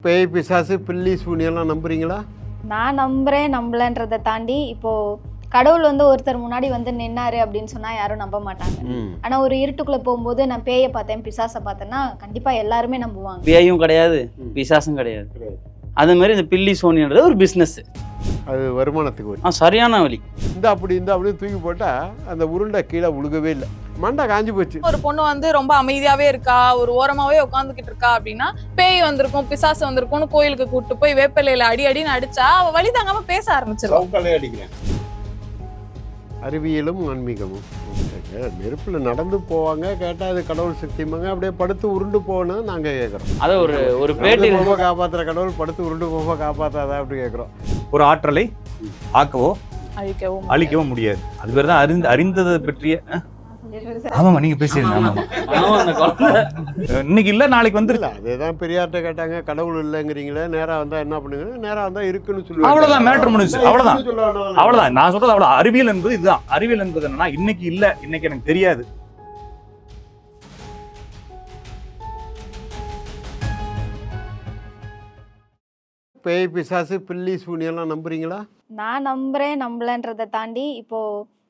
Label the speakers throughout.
Speaker 1: பேய் பிசாசு பில்லி சூனியெல்லாம் நம்புறீங்களா?
Speaker 2: நான் நம்புறேன் நம்பலன்றதை தாண்டி இப்போ கடவுள் வந்து ஒருத்தர் முன்னாடி வந்து நின்னாரு அப்படின்னு சொன்னா யாரும் நம்ப மாட்டாங்க. ஆனா ஒரு இருட்டுக்குள்ள போகும்போது நான் பேயை பார்த்தேன் பிசாசை பார்த்தேன்னா கண்டிப்பா எல்லாருமே நம்புவாங்க.
Speaker 3: பேயும் கிடையாது பிசாசும் கிடையாது. அது மாதிரி இந்த பில்லி சோனின்றது ஒரு பிஸ்னஸ்.
Speaker 1: அது வருமானத்துக்கு வரும்.
Speaker 3: சரியான வழி.
Speaker 1: இந்த அப்படி தூக்கி போட்டா அந்த உருண்டை கீழே உழுகவே இல்லை, மண்டை காஞ்சி போச்சு.
Speaker 4: ஒரு பொண்ணு வந்து ரொம்ப அமைதியாவே இருக்கா, ஒரு ஓரமாவே உட்காந்துக்கிட்டு இருக்கா அப்படின்னா பேய் வந்திருக்கும் பிசாசு வந்திருக்கும்னு கோயிலுக்கு கூப்பிட்டு போய் வேப்பிலையில அடின்னு அடிச்சா அவ வழி தாங்காம பேச ஆரம்பிச்சிருவான்.
Speaker 1: அறிவியலும் ஆன்மீகமும் நெருப்புல நடந்து போவாங்க, கேட்டா அது கடவுள் சக்திமாங்க. அப்படியே படுத்து உருண்டு போகணும் நாங்க கேட்கறோம்.
Speaker 3: அதை ஒரு பேட்டி
Speaker 1: போக காப்பாத்துற கடவுள் படுத்து உருண்டு போக காப்பாத்தாதா அப்படி கேட்கறோம்.
Speaker 5: ஒரு ஆற்றலை ஆக்கவோ அழிக்கவோ முடியாது. அது பேர் தான் அறிந்ததை பற்றிய. ஆமாமா, நீங்க பேசுறீங்க. இன்னைக்கு இல்ல நாளைக்கு வந்துருல.
Speaker 1: அதேதான் பெரியார்ட்ட கேட்டாங்க, கடவுள் இல்லைங்கிறீங்களே, நேரா வந்தா என்ன பண்ணுங்க? நேரா வந்தா இருக்குன்னு சொல்லுவாங்க.
Speaker 5: அவ்வளவுதான், மேட்டர் முடிஞ்சு. அவ்வளவுதான் நான் சொல்றது. அவ்வளவு அறிவியல் என்பது இதுதான். அறிவியல் என்பது என்னன்னா இன்னைக்கு இல்ல, இன்னைக்கு எனக்கு தெரியாது.
Speaker 1: பேய் பிசாசு பில்லி சூனியெல்லாம் நம்புறீங்களா?
Speaker 2: நான் நம்புறேன் நம்பலன்றதை தாண்டி இப்போ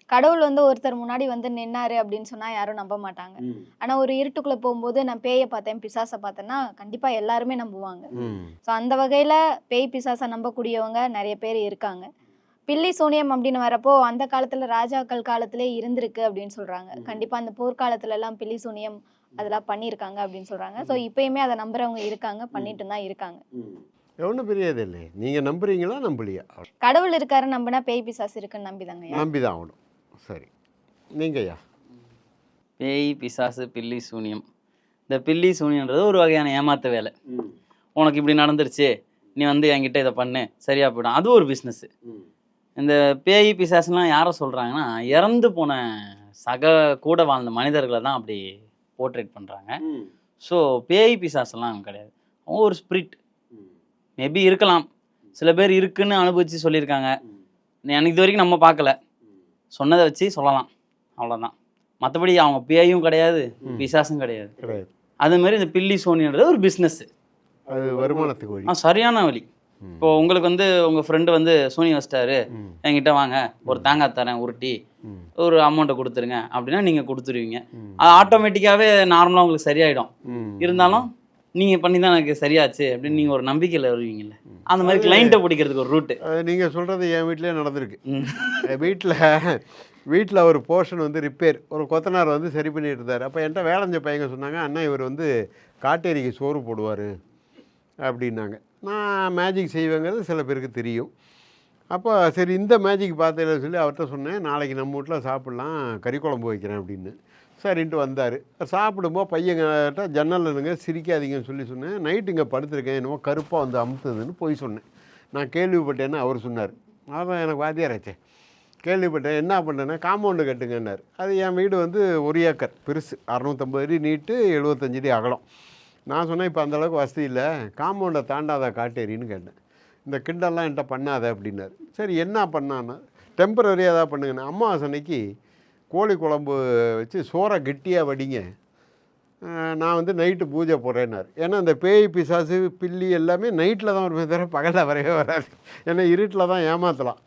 Speaker 2: கடவுள் வந்து ஒருத்தர் முன்னாடி வந்து நின்னாரு அப்படின்னு சொன்னா யாரும் நம்ப மாட்டாங்க. ஆனா ஒரு இருட்டுக்குள்ள போகும்போது நான் பேயை பார்த்தேன் பிசாசை பார்த்தேன்னா கண்டிப்பா எல்லாருமே நம்புவாங்க. ஸோ அந்த வகையில பேய் பிசாசை நம்பக்கூடியவங்க நிறைய பேர் இருக்காங்க. பில்லி சூனியம் அப்படின்னு வரப்போ அந்த காலத்துல ராஜாக்கள் காலத்திலே இருந்திருக்கு அப்படின்னு சொல்றாங்க. கண்டிப்பா அந்த போர்க்காலத்துல எல்லாம் பில்லி சூனியம் அதெல்லாம் பண்ணியிருக்காங்க அப்படின்னு சொல்றாங்க. ஸோ இப்பயுமே அதை நம்புறவங்க இருக்காங்க, பண்ணிட்டு தான் இருக்காங்க.
Speaker 1: ஒன்றும் பெரியது இல்லை. நீங்க நம்புறீங்களா நம்பலையா?
Speaker 2: கடவுள் இருக்காரு நம்பினா பேய் பிசாசு இருக்குன்னு நம்பிதாங்க.
Speaker 1: நம்பிதான் ஆகணும். சரி, நீங்கய்யா?
Speaker 3: பேய் பிசாசு பில்லி சூனியம். இந்த பில்லி சூனியன்றது ஒரு வகையான ஏமாத்த வேலை. உனக்கு இப்படி நடந்துருச்சு, நீ வந்து என்கிட்ட இதை பண்ணு, சரியா போயிடும். அது ஒரு பிஸ்னஸ். இந்த பேய் பிசாசுலாம் யாரை சொல்றாங்கன்னா இறந்து போன கூட வாழ்ந்த மனிதர்களை தான் அப்படி போர்ட்ரேட் பண்றாங்க. ஸோ பேய் பிசாசுலாம் கிடையாது, அவங்க ஒரு ஸ்பிரிட். மேபி இருக்கலாம், சில பேர் இருக்குன்னு அனுபவிச்சு சொல்லியிருக்காங்க. எனக்கு இது வரைக்கும் நம்ம பார்க்கல, சொன்னதை வச்சு சொல்லலாம், அவ்வளோதான். மற்றபடி அவங்க பேயும் கிடையாது பிசாசும் கிடையாது. அது மாதிரி இந்த பில்லி சோனின்றது ஒரு பிஸ்னஸ்.
Speaker 1: அது வருமானத்துக்கு வழி.
Speaker 3: சரியான வழி. இப்போ உங்களுக்கு வந்து உங்கள் ஃப்ரெண்டு வந்து சோனி வச்சிட்டாரு, என்கிட்ட வாங்க ஒரு தேங்காய் தரேன் உருட்டி ஒரு அமௌண்ட்டை கொடுத்துருங்க அப்படின்னா நீங்கள் கொடுத்துருவீங்க. அது ஆட்டோமேட்டிக்காகவே நார்மலாக உங்களுக்கு சரியாயிடும். இருந்தாலும் நீங்கள் பண்ணி தான் எனக்கு சரியாச்சு அப்படின்னு நீங்கள் ஒரு நம்பிக்கையில் வருவீங்கல்ல, அந்த மாதிரி கிளைண்ட்டை பிடிக்கிறதுக்கு ஒரு ரூட்டு.
Speaker 1: நீங்கள் சொல்கிறது என் வீட்டிலே நடந்திருக்கு. வீட்டில் ஒரு போர்ஷன் வந்து ரிப்பேர், ஒரு கொத்தனார் வந்து சரி பண்ணிட்டு இருந்தார். அப்போ என்கிட்ட வேலைஞ்ச பையங்க சொன்னாங்க, அண்ணா இவர் வந்து காட்டேரிக்கு சோறு போடுவார் அப்படின்னாங்க. நான் மேஜிக் செய்வேங்கிறது சில பேருக்கு தெரியும். அப்போ சரி இந்த மேஜிக் பார்த்ததில்ல சொல்லி அவர்கிட்ட சொன்னேன், நாளைக்கு நம்ம வீட்டில் சாப்பிட்லாம், கறி குழம்பு வைக்கிறேன் அப்படின்னு. சரின்ட்டு வந்தார். சாப்பிடும்போது பையன்கிட்ட ஜன்னல்னுங்க சிரிக்காதீங்கன்னு சொல்லி சொன்னேன். நைட்டு இங்கே படுத்துருக்கேன், என்னமோ கருப்பாக வந்து அமுத்துதுன்னு போய் சொன்னேன். நான் கேள்விப்பட்டேன்னு அவர் சொன்னார். அதான் எனக்கு வாத்தியாராச்சே, கேள்விப்பட்டேன். என்ன பண்ணேன்னா காம்பவுண்டு கட்டுங்கன்னார். அது என் வீடு வந்து 1 ஏக்கர் பெருசு, 650 அடி நீட்டு, 75 அடி அகலம். நான் சொன்னேன், இப்போ அந்தளவுக்கு வசதி இல்லை, காம்பவுண்டை தாண்டாத காட்டேரின்னு கேட்டேன். இந்த கிண்டெல்லாம் என்கிட்ட பண்ணாத அப்படின்னாரு. சரி என்ன பண்ணான்னா, டெம்பரரியாக ஏதாவது பண்ணுங்கண்ணா. அம்மாவாசை அன்னைக்கு கோழி குழம்பு வச்சு சோறை கெட்டியாக வடிங்க, நான் வந்து நைட்டு பூஜை போடுறேன்னாரு. ஏன்னா இந்த பேய் பிசாசு பில்லி எல்லாமே நைட்டில் தான் வருமே தவிர பகலில் வரவே வராது. ஏன்னா இருட்டில் தான் ஏமாற்றலாம்.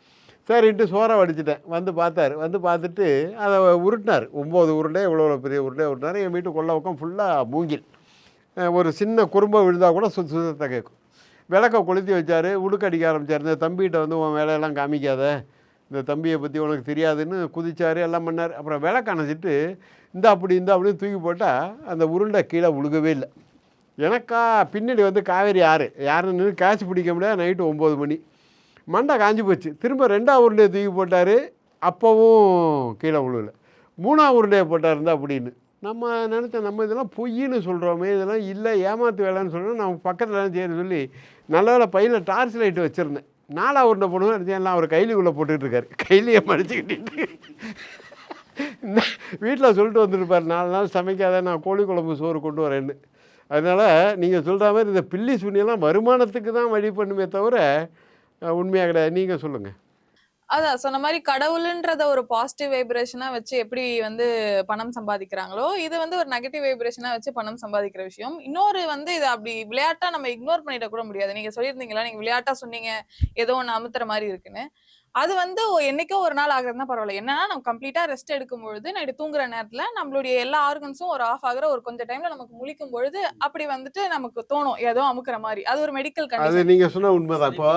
Speaker 1: சரின்ட்டு சோறை வடிச்சிட்டேன். வந்து பார்த்தாரு. வந்து பார்த்துட்டு அதை உருட்டினார். 9 உருண்டை இவ்வளோ பெரிய உருண்டை உருட்டினார். என் வீட்டு கொள்ள பக்கம் ஃபுல்லாக மூங்கில், ஒரு சின்ன குறும்பை விழுந்தால் கூட சுத்தத்தை கேட்கும். விளக்கை கொளுத்தி வச்சார். உடுக்கடிக்க ஆரம்பித்தார். இந்த தம்பிகிட்ட வந்து உன் வேலையெல்லாம் காமிக்காத, இந்த தம்பியை பற்றி உனக்கு தெரியாதுன்னு குதிச்சார், எல்லாம் பண்ணார். அப்புறம் விளக்கு அணைச்சிட்டு இந்த அப்படின்னு தூக்கி போட்டால் அந்த உருண்டை கீழே உழுகவே இல்லை. எனக்கா பின்னாடி வந்து காவேரி யாருன்னு காய்ச்சி பிடிக்க முடியாது. நைட்டு 9 மணி, மண்டை காஞ்சி போச்சு. திரும்ப 2ஆவது உருண்டையை தூக்கி போட்டார், அப்போவும் கீழே விழுல. 3ஆவது உருண்டையை போட்டார் அப்படின்னு. நம்ம நினச்சோம், நம்ம இதெல்லாம் பொய்ன்னு சொல்கிறோமே, இதெல்லாம் இல்லை ஏமாத்து வேலைன்னு சொல்கிறோம். நம்ம பக்கத்தில் செய்யணும் சொல்லி நல்ல வேலை பையில் டார்ச் லைட்டு வச்சுருந்தேன். 4ஆவது உருண்டை போடுவோம் நினச்சேன். எல்லாம் அவர் கைலிக்குள்ளே போட்டுக்கிட்டு இருக்காரு, கைலியை மடிச்சுக்கிட்டு. வீட்டில் சொல்லிட்டு வந்துருப்பார், 4 நாள் சமைக்காத, நான் கோழி குழம்பு சோறு கொண்டு வரேன்னு. அதனால் நீங்கள் சொல்கிற மாதிரி இந்த பில்லி சூனியெல்லாம் வருமானத்துக்கு தான் வழி பண்ணுமே தவிர உண்மையாக கிடையாது. நீங்கள் சொல்லுங்கள்.
Speaker 4: அதான் சொன்ன மாதிரி கடவுள்ன்றத ஒரு பாசிட்டிவ் வைப்ரேஷனா வச்சு எப்படி வந்து பணம் சம்பாதிக்கிறாங்களோ, இது வந்து ஒரு நெகட்டிவ் வைப்ரேஷனா வச்சு பணம் சம்பாதிக்கிற விஷயம். இன்னொரு வந்து இது அப்படி விளையாட்டா நம்ம இக்னோர் பண்ணிட கூட முடியாது. நீங்க சொல்லியிருந்தீங்களா, நீங்க விளையாட்டா சொன்னீங்க ஏதோ ஒண்ணு அமுத்துற மாதிரி இருக்குன்னு. அது வந்து என்னைக்கோ ஒரு நாள் ஆகுறதுனா பரவாயில்ல. என்னன்னா நம்ம கம்ப்ளீட்டா ரெஸ்ட் எடுக்கும் பொழுது, நைட்டு தூங்குற நேரத்துல நம்மளுடைய எல்லா ஆர்கன்ஸும் ஒரு ஆஃப் ஆகுற ஒரு கொஞ்சம் டைம்ல நமக்கு முழிக்கும் பொழுது அப்படி வந்துட்டு நமக்கு தோணும் ஏதோ அமுக்குற மாதிரி. அது ஒரு மெடிக்கல்
Speaker 1: அது
Speaker 4: கண்டிஷன்.
Speaker 1: நீங்கள் சொன்ன உண்மைதான். இப்போ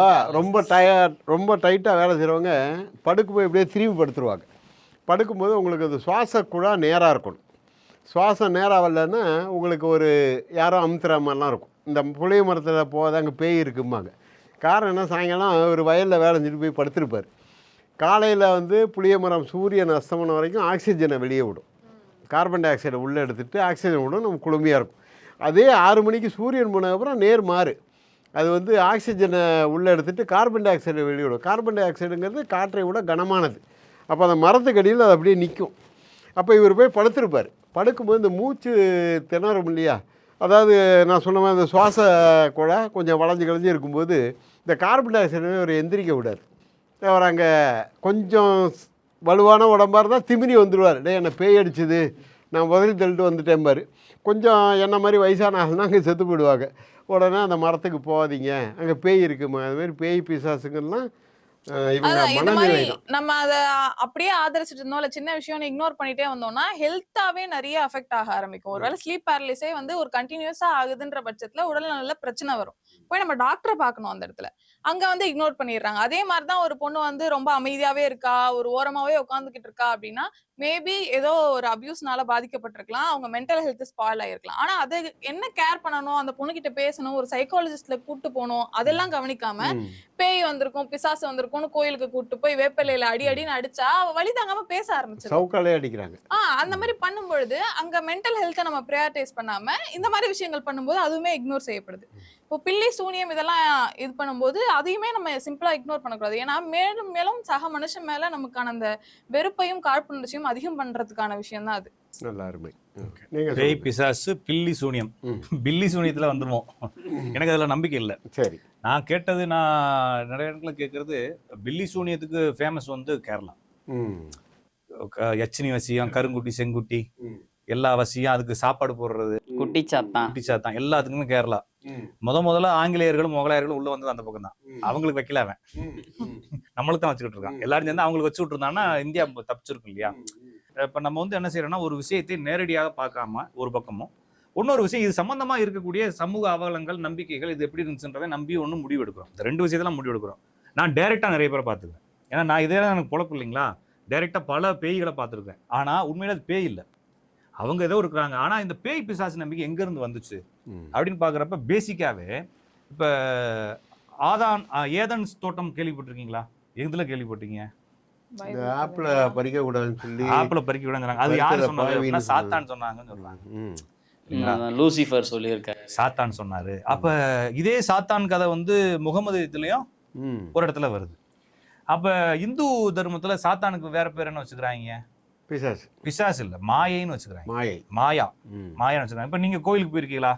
Speaker 1: ரொம்ப டைட்டாக வேலை செய்கிறவங்க படுக்கும்போது இப்படியே திரும்பி படுத்துருவாங்க. படுக்கும்போது உங்களுக்கு அந்த சுவாச குழா நேராக இருக்கணும். சுவாசம் நேராக வரலன்னா உங்களுக்கு ஒரு யாரோ அமுத்துற மாதிரிலாம் இருக்கும். இந்த புளிய மரத்தில் போகாத அங்கே பேய் இருக்கும்பாங்க. காரணம் என்ன, சாயங்காலம் ஒரு வயலில் வேலை செஞ்சுட்டு போய் படுத்திருப்பார். காலையில் வந்து புளிய மரம் சூரியன் அஸ்தமனம் வரைக்கும் ஆக்சிஜனை வெளியே விடும். கார்பன் டை ஆக்சைடை உள்ளே எடுத்துகிட்டு ஆக்சிஜன் விடும், நம்ம குளுமையாக இருக்கும். அதே 6 மணிக்கு சூரியன் போனதுக்கப்புறம் நேர் மாறு. அது வந்து ஆக்சிஜனை உள்ளே எடுத்துகிட்டு கார்பன் டை ஆக்சைடை வெளியிடும். கார்பன் டை ஆக்சைடுங்கிறது காற்றை விட கனமானது. அப்போ அந்த மரத்துக்கு அடியில் அது அப்படியே நிற்கும். அப்போ இவர் போய் படுத்திருப்பார். படுக்கும்போது இந்த மூச்சு திணறும் இல்லையா, அதாவது நான் சொன்ன மாதிரி இந்த சுவாச குழா கொஞ்சம் வளைஞ்சு களைஞ்சு இருக்கும்போது இந்த கார்பன் டை ஆக்சைடை ஒரு எந்திரிக்க விடாது. அவர் அங்கே கொஞ்சம் வலுவான உடம்பாக இருந்தால் திமிரி வந்துடுவார். டே என்னை பேய் அடிச்சுது, நான் உதறி தள்ளிட்டு வந்துட்டேன் பாரு. கொஞ்சம் என்ன மாதிரி வயசான ஆள்னா அங்கே செத்து போயிடுவாங்க. உடனே அந்த மரத்துக்கு போகாதீங்க, அங்கே பேய் இருக்குமா. அதுமாதிரி பேய் பிசாசுங்கள்லாம் இவங்க மனநிலை தான்.
Speaker 4: நம்ம அதை அப்படியே ஆதரிச்சுட்டு இருந்தோம், இல்ல சின்ன விஷயம் இக்னோர் பண்ணிட்டே வந்தோம்னா ஹெல்த்தாவே நிறைய அஃபெக்ட் ஆக ஆரம்பிக்கும். ஒருவேளை ஸ்லீப் பேரலிஸே வந்து ஒரு கண்டினியூஸா ஆகுதுன்ற பட்சத்துல உடல்நல பிரச்சனை வரும். போய் நம்ம டாக்டரை பார்க்கணும் அந்த இடத்துல. அங்க வந்து இக்னோர் பண்ணிடுறாங்க. அதே மாதிரிதான் ஒரு பொண்ணு வந்து ரொம்ப அமைதியாவே இருக்கா, ஒரு ஓரமாவே உட்காந்துக்கிட்டு இருக்கா அப்படின்னா மேபி ஏதோ ஒரு அபியூஸ்னால பாதிக்கப்பட்டிருக்கலாம், அவங்க மென்டல் ஹெல்த் ஸ்பாயில் ஆயிருக்கலாம். ஆனா அது என்ன கேர் பண்ணணும், அந்த பொண்ணு கிட்ட பேசணும், ஒரு சைக்காலஜிஸ்ட்ல கூட்டு போகணும், அதெல்லாம் கவனிக்காம பேய் வந்திருக்கும் பிசாசு வந்திருக்கும்னு கோயிலுக்கு கூட்டு போய் வேப்பிலையில அடி அடின்னு அடிச்சா அவ வழி தாங்காம பேச ஆரம்பிச்சிடும்.
Speaker 1: சவுக்காலே அடிக்கிறாங்க.
Speaker 4: அந்த மாதிரி பண்ணும் பொழுது அங்க மென்டல் ஹெல்த்தை நம்ம ப்ரையாரிட்டைஸ் பண்ணாம இந்த மாதிரி விஷயங்கள் பண்ணும்போது அதுவுமே இக்னோர் செய்யப்படுது. இப்போ பில்லி சூனியம் இதெல்லாம் இது பண்ணும்போது அதையுமே நம்ம சிம்பிளா இக்னோர் பண்ணக்கூடாது. ஏன்னா மேலும் மேலும் சக மனுஷன் மேல நமக்கான அந்த வெறுப்பையும் காழ்ப்புணர்ச்சியும் அதிகம் பண்றதுக்கான விஷயம் தான் அது.
Speaker 1: நல்ல அருமை.
Speaker 5: பேய் பிசாசு பில்லி சூனியம். பில்லி சூனியத்துல வந்துருவோம். எனக்கு அதுல நம்பிக்கை இல்லை.
Speaker 1: சரி,
Speaker 5: நான் கேட்டது, நான் நிறைய இடத்துல கேட்கறது, பில்லி சூனியத்துக்கு ஃபேமஸ் வந்து கேரளா. யட்சினி வசியம், கருங்குட்டி, செங்குட்டி, எல்லா வசியம், அதுக்கு சாப்பாடு போடுறது, குட்டிச்சாத்தான், எல்லாத்துக்குமே கேரளா. முதல்ல ஆங்கிலேயர்களும் முகலாயர்களும் உள்ள வந்தது அந்த பக்கம் தான். அவங்களுக்கு வைக்கல, அவன் நம்மளுக்கு தான் வச்சுக்கிட்டு இருக்கான். எல்லாரும் சேர்ந்து அவங்களுக்கு வச்சு விட்டுருந்தாங்கன்னா இந்தியா தப்பிச்சிருக்கும் இல்லையா. இப்ப நம்ம வந்து என்ன செய்யறோம்னா, ஒரு விஷயத்தை நேரடியாக பார்க்காம ஒரு பக்கமும், இன்னொரு விஷயம் இது சம்பந்தமா இருக்கக்கூடிய சமூக அவலங்கள், நம்பிக்கைகள், இது எப்படி இருந்துச்சுன்றதை நம்பி ஒன்றும் முடிவு எடுக்கிறோம். இந்த 2 விஷயத்தெல்லாம் முடிவு எடுக்கிறோம். நான் டைரக்டா நிறைய பேரை பார்த்துருக்கேன். ஏன்னா நான் இதெல்லாம் எனக்கு பொழப்பு இல்லைங்களா. டைரக்டா பல பேய்களை பார்த்துருக்கேன். ஆனா உண்மையில அது பேய் இல்லை, அவங்க ஏதோ இருக்கிறாங்க. ஆனா இந்த பேய் பிசாசு நம்பிக்கை எங்க இருந்து வந்துச்சு அப்படின்னு பாக்குறப்ப பேசிக்காவே இப்ப ஏதன்ஸ் தோட்டம் கேள்விப்பட்டிருக்கீங்களா? எதுல கேள்விப்பட்டீங்க?
Speaker 1: ஆப்பிள பறிக்க கூடாதுன்னு சொல்லி
Speaker 5: ஆப்பிள பறிக்க கூடாதுங்கிறாங்க. அது யாரு சொன்னாங்க? சாத்தான் சொன்னாங்கன்னு சொல்றாங்க.
Speaker 3: லூசிஃபர் சொல்லியிருக்காரு,
Speaker 5: சாத்தான் சொன்னாரு. அப்ப இதே சாத்தான் கதை வந்து முகமது இதுலயும் ஒரு இடத்துல வருது. அப்ப இந்து தர்மத்துல சாத்தானுக்கு வேற பேர் என்ன வச்சுக்கிறாங்க? பிசாசு இல்ல, மாயைன்னு வச்சுக்கிறாங்க. மாயான்னு வச்சுக்கிறாங்க. இப்ப நீங்க கோயிலுக்கு போயிருக்கீங்களா?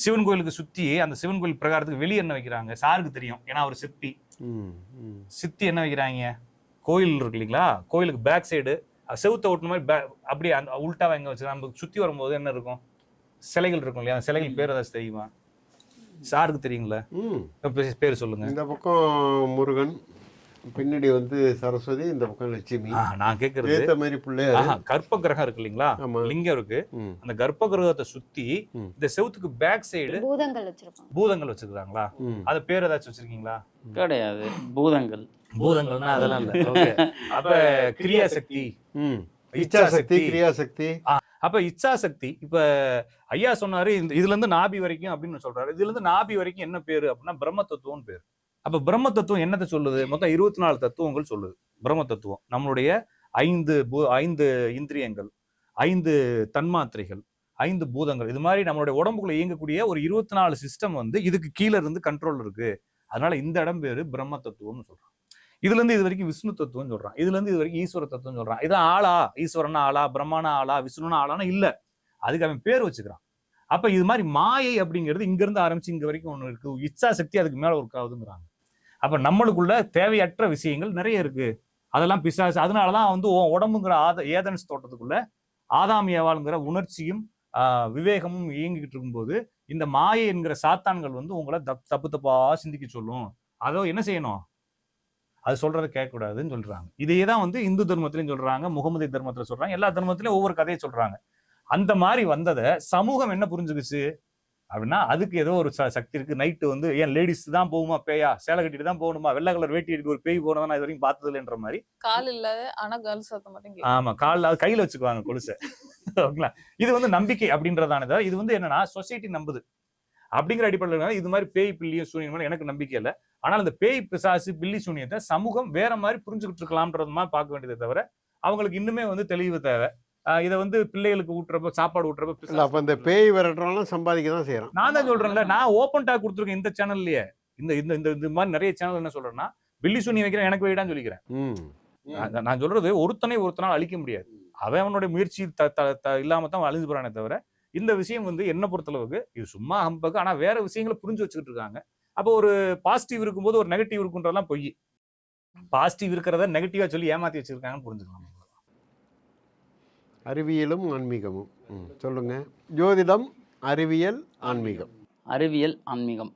Speaker 5: சிவன் கோயிலுக்கு சுத்தி அந்த சிவன் கோயில் பிரகாரத்துக்கு வெளியே என்ன வைக்கிறாங்க? சாருக்கு தெரியும், ஏன்னா அவர் சித்தி என்ன வைக்கிறாங்க? கோயில் இருக்கு இல்லைங்களா, கோயிலுக்கு பேக் சைடு செவுத்த ஓட்டுன மாதிரி அப்படியே அந்த உள்டாவா எங்க வச்சுக்கிறாங்க. நம்ம சுத்தி வரும்போது என்ன இருக்கும்? சிலைகள் இருக்கும் இல்லையா, அந்த சிலைகள் பேர் ஏதாச்சும் தெரியுமா? சாருக்கு தெரியுங்களா? பேர் சொல்லுங்க.
Speaker 1: இந்த பக்கம் முருகன், பின்னாடி வந்து சரஸ்வதி, இந்த பக்கம் லட்சுமி.
Speaker 5: நான் கேக்குறது
Speaker 1: மாதிரி பிள்ளையார்,
Speaker 5: கர்ப்ப கிரகம் இருக்கு இல்லைங்களா, லிங்கம் இருக்கு. அந்த கர்ப்ப கிரகத்தை சுத்தி இந்த செவுத்துக்கு பேக் சைடு பூதங்கள் வச்சிருக்காங்களா? அது பேர் ஏதாச்சும் வச்சிருக்கீங்களா?
Speaker 3: கிடையாது. பூதங்கள்னா அதெல்லாம்
Speaker 5: இல்ல. அப்ப கிரியாசக்தி,
Speaker 1: இச்சாசக்தி, கிரியாசக்தி.
Speaker 5: அப்ப இச்சாசக்தி, இப்ப ஐயா சொன்னாரு இதுல இருந்து நாபி வரைக்கும் அப்படின்னு சொல்றாரு. இதுல இருந்து நாபி வரைக்கும் என்ன பேரு அப்படின்னா பிரம்ம தத்துவம்னு பேரு. அப்ப பிரம்ம தத்துவம் என்னத்தை சொல்லுது? மொத்தம் 24 தத்துவங்கள் சொல்லுது பிரம்ம தத்துவம். நம்மளுடைய 5 இந்திரியங்கள், 5 தன்மாத்திரைகள், 5 பூதங்கள், இது மாதிரி நம்மளுடைய உடம்புக்குள்ள இயங்கக்கூடிய ஒரு 24 சிஸ்டம் வந்து இதுக்கு கீழே இருந்து கண்ட்ரோல் இருக்கு. அதனால இந்த இடம் பேரு பிரம்ம தத்துவம்னு சொல்றான். இதுல இருந்து இது வரைக்கும் விஷ்ணு தத்துவம் சொல்றான். இதுல இருந்து இது வரைக்கும் ஈஸ்வர தத்துவம் சொல்றான். இதான் ஆளா? ஈஸ்வரனா ஆளா, பிரம்மானா ஆளா, விஷ்ணுனா ஆளானா இல்ல, அதுக்கு அவன் பேர் வச்சுக்கிறான். அப்ப இது மாதிரி மாயை அப்படிங்கிறது இங்க இருந்து ஆரம்பிச்சு இங்க வரைக்கும் ஒண்ணு இருக்கு. இச்சா சக்தி அதுக்கு மேல ஒர்க் ஆகுதுங்கிறாங்க. அப்ப நம்மளுக்குள்ள தேவையற்ற விஷயங்கள் நிறைய இருக்கு. அதெல்லாம் பிசாசு. அதனாலதான் வந்து உடம்புங்கிற ஏதன்ஸ் தோட்டத்துக்குள்ள ஆதாம் ஏவாளுங்கிற உணர்ச்சியும் விவேகமும் இயங்கிக்கிட்டு இருக்கும்போது இந்த மாயை என்கிற சாத்தான்கள் வந்து உங்களை தப்பு தப்பா சிந்திக்க சொல்லும். அதோ என்ன செய்யணும், அது சொல்றதை கேட்கக்கூடாதுன்னு சொல்றாங்க. இதையே தான் வந்து இந்து தர்மத்திலையும் சொல்றாங்க, முகமது தர்மத்துல சொல்றாங்க, எல்லா தர்மத்திலையும் ஒவ்வொரு கதையை சொல்றாங்க. அந்த மாதிரி வந்ததை சமூகம் என்ன புரிஞ்சுக்குச்சு அப்படின்னா, அதுக்கு ஏதோ ஒரு சக்தி இருக்கு. நைட்டு வந்து ஏன் லேடிஸ் தான் போகுமா பேயா, சேலை கட்டிட்டு தான் போகணுமா, வெள்ளை கலர் வேட்டி எடுக்க ஒரு பேய் போனதான் நான் இது வரைக்கும் பார்த்ததுன்ற மாதிரி.
Speaker 4: கால் இல்லாத ஆனா கேர்ள்ஸ் சத்தம் மட்டும்
Speaker 5: ஆமா, கால் அது கையில வச்சுக்குவாங்க கொலுசை. ஓகேங்களா? இது வந்து நம்பிக்கை அப்படின்றதானதா. இது வந்து என்னன்னா சொசைட்டி நம்புது அப்படிங்கிற அடிப்படையில் இது மாதிரி பேய் பில்லியும் சூனியம் எனக்கு நம்பிக்கை இல்லை. ஆனால் இந்த பேய் பிசாசு பில்லி சூனியத்தை சமூகம் வேற மாதிரி புரிஞ்சுக்கிட்டு இருக்கலாம்ன்றது மாதிரி பார்க்க வேண்டியதை தவிர அவங்களுக்கு இன்னுமே வந்து தெளிவு தேவை. இதை வந்து பிள்ளைகளுக்கு ஊட்டுறப்ப, சாப்பாடு ஊட்டுறப்ப
Speaker 1: அப்ப இந்த பேய் விரட்டுறோம்லாம் சம்பாதிக்க தான் செய்யறான்.
Speaker 5: நான் தான் சொல்றேன்ல, நான் ஓப்பன் டாக் கொடுத்துருக்கேன் இந்த சேனல்லயே. இந்த இந்த இந்த மாதிரி நிறைய சேனல் என்ன சொல்றேன்னா, பில்லி சூனியம் வைக்கிறேன் எனக்கு வைடான்னு சொல்லிக்கிறேன். நான் சொல்றது ஒருத்தனால் அழிக்க முடியாது. அவனுடைய முயற்சி இல்லாம தான் அழிஞ்சு போறானே தவிர, இந்த விஷயம் வந்து என்ன பொறுத்தளவுக்கு இது சும்மா ஹம்பக்கு. ஆனா வேற விஷயங்களை புரிஞ்சு வச்சுக்கிட்டு இருக்காங்க. அப்போ ஒரு பாசிட்டிவ் இருக்கும்போது ஒரு நெகட்டிவ் இருக்குன்றதெல்லாம் பொய். பாசிட்டிவ் இருக்கிறத நெகட்டிவா சொல்லி ஏமாத்தி வச்சிருக்காங்கன்னு புரிஞ்சுக்கலாம்.
Speaker 1: அறிவியலும் ஆன்மீகமும் சொல்லுங்க. ஜோதிடம், அறிவியல், ஆன்மீகம்.
Speaker 3: அறிவியல் ஆன்மீகம்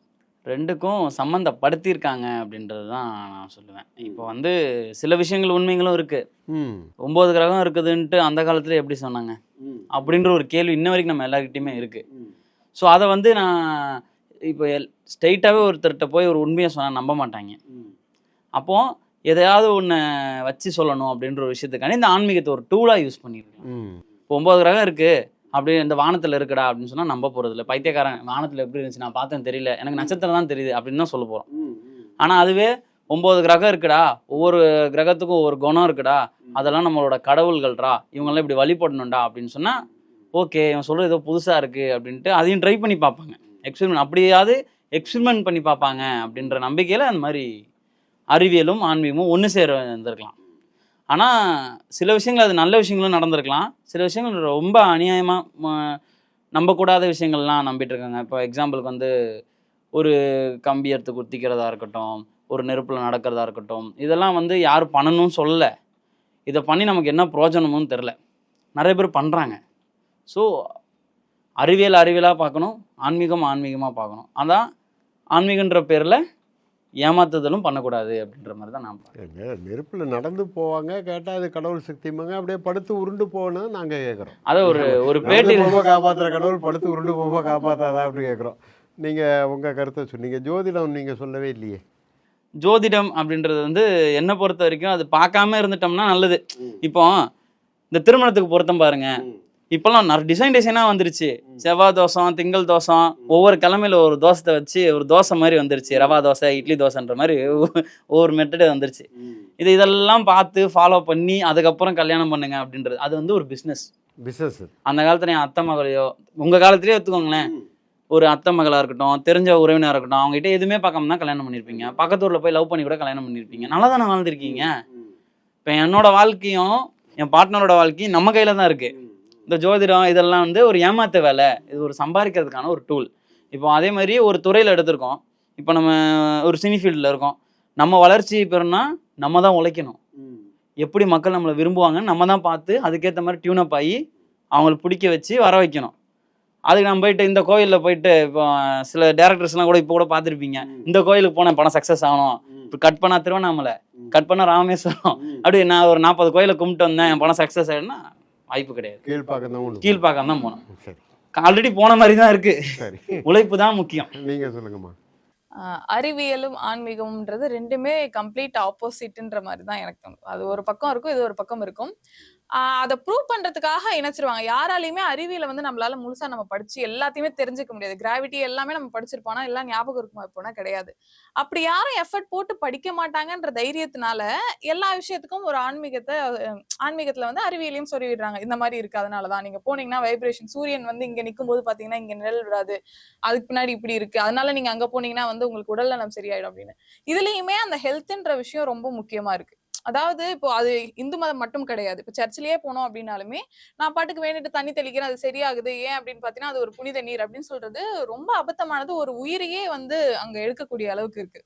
Speaker 3: ரெண்டுக்கும் சம்மந்தப்படுத்தியிருக்காங்க அப்படின்றது தான் நான் சொல்லுவேன். இப்போ வந்து சில விஷயங்கள் உண்மைகளும் இருக்கு. 9 கிரகம் இருக்குதுன்ட்டு அந்த காலத்துல எப்படி சொன்னாங்க அப்படின்ற ஒரு கேள்வி இன்ன வரைக்கும் நம்ம எல்லாருக்கிட்டையுமே இருக்கு. ஸோ அதை வந்து நான் இப்போ ஸ்ட்ரெயிட்டாகவே ஒருத்தர்கிட்ட போய் ஒரு உண்மையை சொன்னால் நம்ப மாட்டாங்க. அப்போ எதையாவது ஒன்று வச்சு சொல்லணும் அப்படின்ற ஒரு விஷயத்துக்காண்டி இந்த ஆன்மீகத்தை ஒரு டூலாக யூஸ் பண்ணியிருக்கேன். இப்போ 9 கிரகம் இருக்கு அப்படி இந்த வானத்தில் இருக்குடா அப்படின்னு சொன்னால் நம்ப போகிறது இல்லை. பைத்தியக்காரன் வானத்தில் எப்படி இருந்துச்சு நான் பார்த்தேன் தெரியல, எனக்கு நட்சத்திரம் தான் தெரியுது அப்படின்னு தான் சொல்ல போகிறோம். ஆனால் அதுவே 9 கிரகம் இருக்குடா, ஒவ்வொரு கிரகத்துக்கும் ஒவ்வொரு குணம் இருக்குடா, அதெல்லாம் நம்மளோட கடவுள்கள்டா, இவங்கெல்லாம் இப்படி வழிபடணும்டா அப்படின்னு சொன்னால் ஓகே, இவன் சொல்கிறது ஏதோ புதுசாக இருக்குது அப்படின்ட்டு அதையும் ட்ரை பண்ணி பார்ப்பாங்க. எக்ஸ்பெரிமெண்ட் அப்படியாவது எக்ஸ்பெரிமெண்ட் பண்ணி பார்ப்பாங்க அப்படின்ற நம்பிக்கையில் அந்த மாதிரி அறிவியலும் ஆன்மீகமும் ஒன்று சேர இருந்திருக்கலாம். ஆனால் சில விஷயங்கள் அது நல்ல விஷயங்களும் நடந்திருக்கலாம். சில விஷயங்கள் ரொம்ப அநியாயமாக நம்பக்கூடாத விஷயங்கள்லாம் நம்பிட்டு இருக்காங்க. இப்போ எக்ஸாம்பிளுக்கு வந்து ஒரு கம்பி எடுத்து குத்திக்கிறதா இருக்கட்டும், ஒரு நெருப்பில் நடக்கிறதா இருக்கட்டும், இதெல்லாம் வந்து யாரும் பண்ணணும்னு சொல்லலை. இதை பண்ணி நமக்கு என்ன பிரயோஜனமும் தெரில, நிறைய பேர் பண்ணுறாங்க. ஸோ அறிவியலாக பார்க்கணும், ஆன்மீகமாக பார்க்கணும். அதான் ஆன்மீகன்ற பேரில் ஏமாத்துதலும் பண்ணக்கூடாது அப்படின்ற மாதிரி தான் நான் பார்க்குறேன்.
Speaker 1: நெருப்பில் நடந்து போவாங்க, கேட்டால் அது கடவுள் சக்திமாங்க, அப்படியே படுத்து உருண்டு போகணும் நாங்கள் கேட்குறோம்.
Speaker 3: அதை ஒரு பேட்டி
Speaker 1: ரொம்ப காப்பாற்றுற கடவுள் படுத்து உருண்டு போக காப்பாற்றாதா அப்படி கேட்குறோம். நீங்கள் உங்கள் கருத்தை சொன்னீங்க. ஜோதிடம் நீங்கள் சொல்லவே இல்லையே.
Speaker 3: ஜோதிடம் அப்படின்றது வந்து என்னை பொறுத்த வரைக்கும் அது பார்க்காம இருந்துட்டோம்னா நல்லது. இப்போ இந்த திருமணத்துக்கு பொருத்தம் பாருங்க, இப்போல்லாம் டிசைனாக வந்துருச்சு. செவ்வாய் தோசம், திங்கள் தோசம், ஒவ்வொரு கிழமையில ஒரு தோசத்தை வச்சு ஒரு தோசை மாதிரி வந்துருச்சு. ரவா தோசை, இட்லி தோசைன்ற மாதிரி ஒவ்வொரு மெத்தடு வந்துருச்சு. இதெல்லாம் பார்த்து ஃபாலோ பண்ணி அதுக்கப்புறம் கல்யாணம் பண்ணுங்க அப்படின்றது அது வந்து ஒரு பிஸ்னஸ். அந்த காலத்துல என் அத்தை மகளையோ, உங்கள் காலத்திலேயே எடுத்துக்கோங்களேன், ஒரு அத்தை மகளாக இருக்கட்டும், தெரிஞ்ச உறவினராக இருக்கட்டும், அவங்ககிட்ட எதுவுமே பார்க்காம தான் கல்யாணம் பண்ணியிருப்பீங்க. பக்கத்தூரில் போய் லவ் பண்ணி கூட கல்யாணம் பண்ணியிருப்பீங்க. நல்லா தானே வாழ்ந்துருக்கீங்க. இப்போ என்னோட வாழ்க்கையும் என் பார்ட்னரோட வாழ்க்கையும் நம்ம கையில் தான் இருக்குது. இந்த ஜோதிடம் இதெல்லாம் வந்து ஒரு ஏமாத்த வேலை, இது ஒரு சம்பாதிக்கிறதுக்கான ஒரு டூல். இப்போ அதே மாதிரி ஒரு துறையில் எடுத்திருக்கோம். இப்போ நம்ம ஒரு சினி ஃபீல்டில் இருக்கோம். நம்ம வளர்ச்சி பெறணும்னா நம்ம தான் உழைக்கணும். எப்படி மக்கள் நம்மளை விரும்புவாங்கன்னு நம்ம தான் பார்த்து அதுக்கேற்ற மாதிரி டியூனப் ஆகி அவங்களுக்கு பிடிக்க வச்சு வர வைக்கணும். அதுக்கு நம்ம போயிட்டு இந்த கோயிலில் போயிட்டு இப்போ சில டேரக்டர்ஸ்லாம் கூட இப்போ கூட பார்த்துருப்பீங்க, இந்த கோயிலுக்கு போனேன் பணம் சக்ஸஸ் ஆகணும், இப்போ கட் பண்ணால் திருவண்ணாமலை, கட் பண்ணால் ராமேஸ்வரம், அப்படி நான் ஒரு 40 கோயிலை கும்பிட்டு வந்தேன் பணம் சக்ஸஸ் ஆகிடுன்னா வாய்ப்பு கிடையாது. கீழ்பாக்கம் தான் போனோம். ஆல்ரெடி போன மாதிரி தான் இருக்கு. உழைப்பு தான் முக்கியம்.
Speaker 1: நீங்க சொல்லுங்கம்மா.
Speaker 4: அறிவியலும் ஆன்மீகம்ன்றது ரெண்டுமே கம்ப்ளீட் ஆப்போசிட்ன்ற மாதிரி தான் எனக்கு தோணும். அது ஒரு பக்கம் இருக்கும், இது ஒரு பக்கம் இருக்கும். அதை ப்ரூவ் பண்றதுக்காக இணைச்சிருவாங்க. யாராலையுமே அறிவியலை வந்து நம்மளால முழுசா நம்ம படிச்சு எல்லாத்தையுமே தெரிஞ்சுக்க முடியாது. கிராவிட்டி எல்லாமே நம்ம படிச்சிருப்போம்னா எல்லாம் ஞாபகம் இருக்குமா இப்போனா கிடையாது. அப்படி யாரும் எஃபர்ட் போட்டு படிக்க மாட்டாங்கன்ற தைரியத்தினால எல்லா விஷயத்துக்கும் ஒரு ஆன்மீகத்துல வந்து அறிவியலையும் சொல்லிடுறாங்க. இந்த மாதிரி இருக்கு, அதனாலதான் நீங்க போனீங்கன்னா வைப்ரேஷன், சூரியன் வந்து இங்க நிற்கும் போது பாத்தீங்கன்னா இங்க நிழல் விடாது, அதுக்கு பின்னாடி இப்படி இருக்கு, அதனால நீங்க அங்க போனீங்கன்னா வந்து உங்களுக்கு உடல் நலம் சரியாயிடும் அப்படின்னு. இதுலயுமே அந்த ஹெல்த்ன்ற விஷயம் ரொம்ப முக்கியமா இருக்கு. அதாவது இப்போ அது இந்து மதம் மட்டும் கிடையாது. இப்போ சர்ச்சிலேயே போனோம் அப்படின்னாலுமே நான் பாட்டுக்கு வேண்டிட்டு தண்ணி தெளிக்கிறேன் அது சரியாகுது. ஏன் அப்படின்னு பாத்தீங்கன்னா அது ஒரு புனித நீர் அப்படின்னு சொல்றது ரொம்ப அபத்தமானது. ஒரு உயிரையே வந்து அங்க எடுக்கக்கூடிய அளவுக்கு இருக்கு.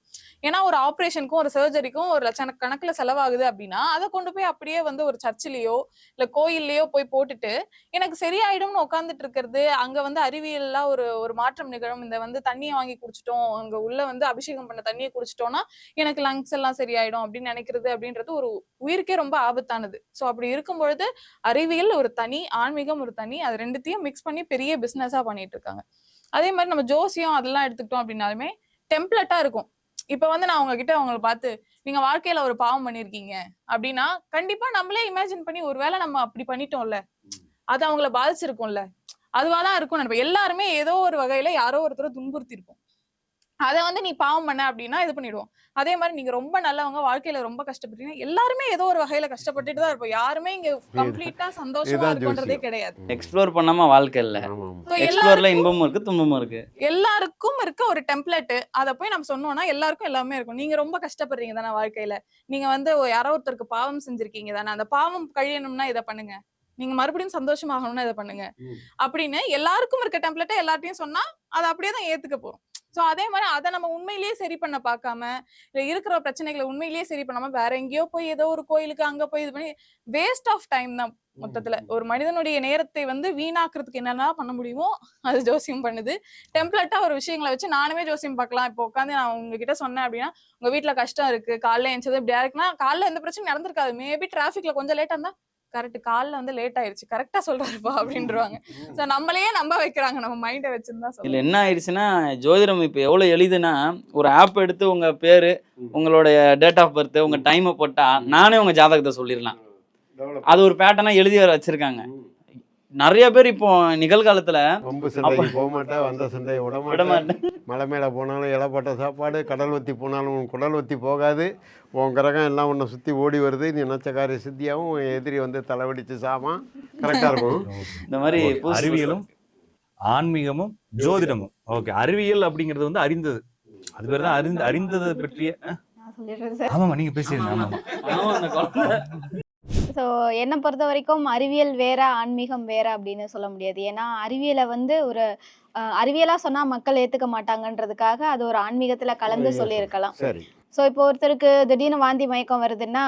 Speaker 4: ஏன்னா ஒரு ஆப்ரேஷனுக்கும் ஒரு சர்ஜரிக்கும் ஒரு லட்சக்கணக்கில் செலவாகுது அப்படின்னா அதை கொண்டு போய் அப்படியே வந்து ஒரு சர்ச்சிலேயோ இல்ல கோயில்லையோ போய் போட்டுட்டு எனக்கு சரியாயிடும்னு உட்காந்துட்டு இருக்கிறது. அங்க வந்து அறிவியல்லாம் ஒரு ஒரு மாற்றம் நிகழும். இந்த வந்து தண்ணியை வாங்கி குடிச்சிட்டோம், அங்க உள்ள வந்து அபிஷேகம் பண்ண தண்ணியை குடிச்சிட்டோம்னா எனக்கு லங்ஸ் எல்லாம் சரியாயிடும் அப்படின்னு நினைக்கிறது அப்படின்றது ஒரு உயிருக்கே ரொம்ப ஆபத்தானது. சோ அப்படி இருக்கும் பொழுது அறிவியல் ஒரு தனி, ஆன்மீகம் ஒரு தனி, அது ரெண்டுத்தையும் மிக்ஸ் பண்ணி பெரிய பிசினஸா பண்ணிட்டு இருக்காங்க. அதே மாதிரி நம்ம ஜோசியம் அதெல்லாம் எடுத்துக்கிட்டோம் அப்படின்னாலுமே டெம்ப்ளெட்டா இருக்கும். இப்ப வந்து நான் உங்ககிட்ட அவங்களை பார்த்து நீங்க வாழ்க்கையில ஒரு பாவம் பண்ணிருக்கீங்க அப்படின்னா கண்டிப்பா நம்மளே இமேஜின் பண்ணி ஒருவேளை நம்ம அப்படி பண்ணிட்டோம்ல அது அவங்கள பாதிச்சிருக்கும்ல, அதுவாதான் இருக்கும்னு நினைப்பேன். எல்லாருமே ஏதோ ஒரு வகையில யாரோ ஒருத்தர் துன்புறுத்தி இருப்போம். அதை வந்து நீ பாவம் பண்ண அப்படின்னா இது பண்ணிடுவோம். அதே மாதிரி நீங்க ரொம்ப நல்லவங்க, வாழ்க்கையில ரொம்ப கஷ்டப்பட்டீங்கன்னா எல்லாருமே ஏதோ ஒரு வகையில கஷ்டப்பட்டுட்டு தான் இருப்போம். யாருமே இங்க கம்ப்ளீட்டா சந்தோஷமா
Speaker 1: இதுதான்
Speaker 4: இருக்குன்றதே
Speaker 1: ஜோசியம்.
Speaker 4: கிடையாது.
Speaker 3: எக்ஸ்ப்ளோர் பண்ணாம வாழ்க்கை இல்ல.
Speaker 1: ஆமா ஆமா.
Speaker 4: So
Speaker 3: எக்ஸ்ப்ளோர்ல இன்பமும் இருக்கு துன்பமும் இருக்கு.
Speaker 4: எல்லாருக்கும் இருக்க ஒரு டெம்ப்ளேட், அதை போய் நம்ம சொன்னோம்னா எல்லாருக்கும் எல்லாமே இருக்கும். நீங்க ரொம்ப கஷ்டப்படுறீங்க தானே வாழ்க்கையில, நீங்க வந்து யாரோ ஒருத்தருக்கு பாவம் செஞ்சிருக்கீங்க தானே, அந்த பாவம் கழியணும்னா இதை பண்ணுங்க, நீங்க மறுபடியும் சந்தோஷமாகணும்னா இதை பண்ணுங்க அப்படின்னு எல்லாருக்கும் இருக்க டெம்ப்ளேட்டை எல்லார்ட்டையும் சொன்னா அதை அப்படியே தான் ஏத்துக்க போறோம். சோ அதே மாதிரி அதை நம்ம உண்மையிலேயே சரி பண்ண பார்க்காம, இல்ல இருக்கிற பிரச்சனைகளை உண்மையிலேயே சரி பண்ணாம வேற எங்கேயோ போய் ஏதோ ஒரு கோயிலுக்கு அங்க போய் இது பண்ணி வேஸ்ட் ஆஃப் டைம் தான். மொத்தத்துல ஒரு மனிதனுடைய நேரத்தை வந்து வீணாக்குறதுக்கு என்னென்ன பண்ண முடியுமோ அது ஜோசியம் பண்ணுது. டெம்ப்ளேட்டா ஒரு விஷயங்களை வச்சு நானுமே ஜோசியம் பார்க்கலாம். இப்போ உட்காந்து நான் உங்ககிட்ட சொன்னேன் அப்படின்னா உங்க வீட்டுல கஷ்டம் இருக்கு, காலைல எழுந்தது இப்படி இருக்குன்னா காலைல எந்த பிரச்சனையும் நடந்திருக்காது. மேபி டிராபிக்ல கொஞ்சம் லேட்டா இருந்தா கரெக்ட் காலைல வந்து லேட் ஆயிருச்சு, கரெக்டா சொல்றாருப்பா அப்படின்றாங்க. சோ நம்மளையே நம்ப வைக்கிறாங்க நம்ம மைண்டை வச்சிருந்தா.
Speaker 3: இதுல என்ன ஆயிடுச்சுன்னா ஜோதிடம் இப்ப எவ்வளவு எளிதுன்னா ஒரு ஆப் எடுத்து உங்க பேரு, உங்களுடைய டேட் ஆஃப் பர்த், உங்க டைமை போட்டா நானே உங்க ஜாதகத்தை சொல்லிடலாம். அது ஒரு பேட்டர்னா எழுதி வர வச்சிருக்காங்க. நிறைய பேர் இப்போ நிகழ்காலத்துல
Speaker 1: ரொம்ப சண்டைக்கு போக மாட்டேன், வந்த சண்டையை விட மாட்டேன், மலை மேலே போனாலும் இலப்பட்ட சாப்பாடு, கடல் வத்தி போனாலும் உன் குடல் வத்தி போகாது, உன் கிரகம் எல்லாம் உன்னை சுற்றி ஓடி வருது, நீ நினச்ச காரிய சித்தியாகவும் உன் எதிரி வந்து தலைவடிச்சு சாமா கரெக்டாக இருக்கும்.
Speaker 3: இந்த மாதிரி
Speaker 5: அறிவியலும் ஆன்மீகமும் ஜோதிடமும். ஓகே, அறிவியல் அப்படிங்கிறது வந்து அறிந்தது, அது பேர் தான் அறிந்ததை பற்றிய. ஆமாமா, நீங்க பேசிருங்க. ஆமாமா.
Speaker 2: ஸோ என்னை பொறுத்த வரைக்கும் அறிவியல் வேற ஆன்மீகம் வேற அப்படின்னு சொல்ல முடியாது. ஏன்னா அறிவியலை வந்து ஒரு அறிவியலா சொன்னா மக்கள் ஏத்துக்க மாட்டாங்கன்றதுக்காக அது ஒரு ஆன்மீகத்துல கலந்து சொல்லியிருக்கலாம்.
Speaker 1: சரி.
Speaker 2: ஸோ இப்போ ஒருத்தருக்கு திடீர்னு வாந்தி மயக்கம் வருதுன்னா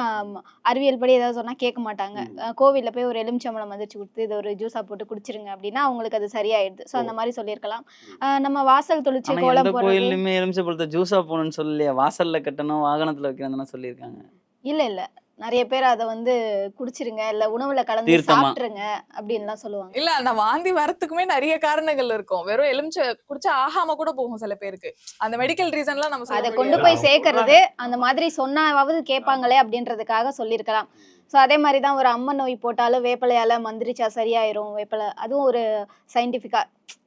Speaker 2: அறிவியல் படி ஏதாவது சொன்னா கேட்க மாட்டாங்க. கோவில்ல போய் ஒரு எலுமிச்சம்பழம் மந்திரிச்சு கொடுத்து இதை ஒரு ஜூஸா போட்டு குடிச்சிருங்க அப்படின்னா அவங்களுக்கு அது சரியாயிடுது. ஸோ அந்த மாதிரி சொல்லியிருக்கலாம். நம்ம வாசல் தொளிச்சு கோலம் போடுறது,
Speaker 3: கோயிலுமே எலுமிச்சம்பழத்தை ஜூஸா போகணும்னு சொல்லலையா, வாசல்ல கட்டணும் வாகனத்துல வைக்கிறதுன்னு சொல்லியிருக்காங்க.
Speaker 2: இல்ல நிறைய பேர் அதை வந்து குடிச்சிருங்க இல்ல உணவுல கலந்து
Speaker 3: தீர்த்தமா
Speaker 2: சாப்பிட்டுருங்க அப்படின்லாம் சொல்லுவாங்க.
Speaker 4: இல்ல அந்த வாந்தி வரத்துக்குமே நிறைய காரணங்கள் இருக்கும். வெறும் எலுமிச்சை குடிச்சா ஆகாம கூட போகும் சில பேருக்கு. அந்த மெடிக்கல் ரீசன்லாம் நம்ம
Speaker 2: அதை கொண்டு போய் சேர்க்கறது அந்த மாதிரி சொன்னாவது கேட்பாங்களே அப்படின்றதுக்காக சொல்லியிருக்கலாம். ஸோ அதே மாதிரி தான் ஒரு அம்மன் நோய் போட்டாலும் வேப்பிலையால மந்திரிச்சா சரியாயிரும். வேப்பிலை அதுவும் ஒரு சயின்டிஃபிக்கா,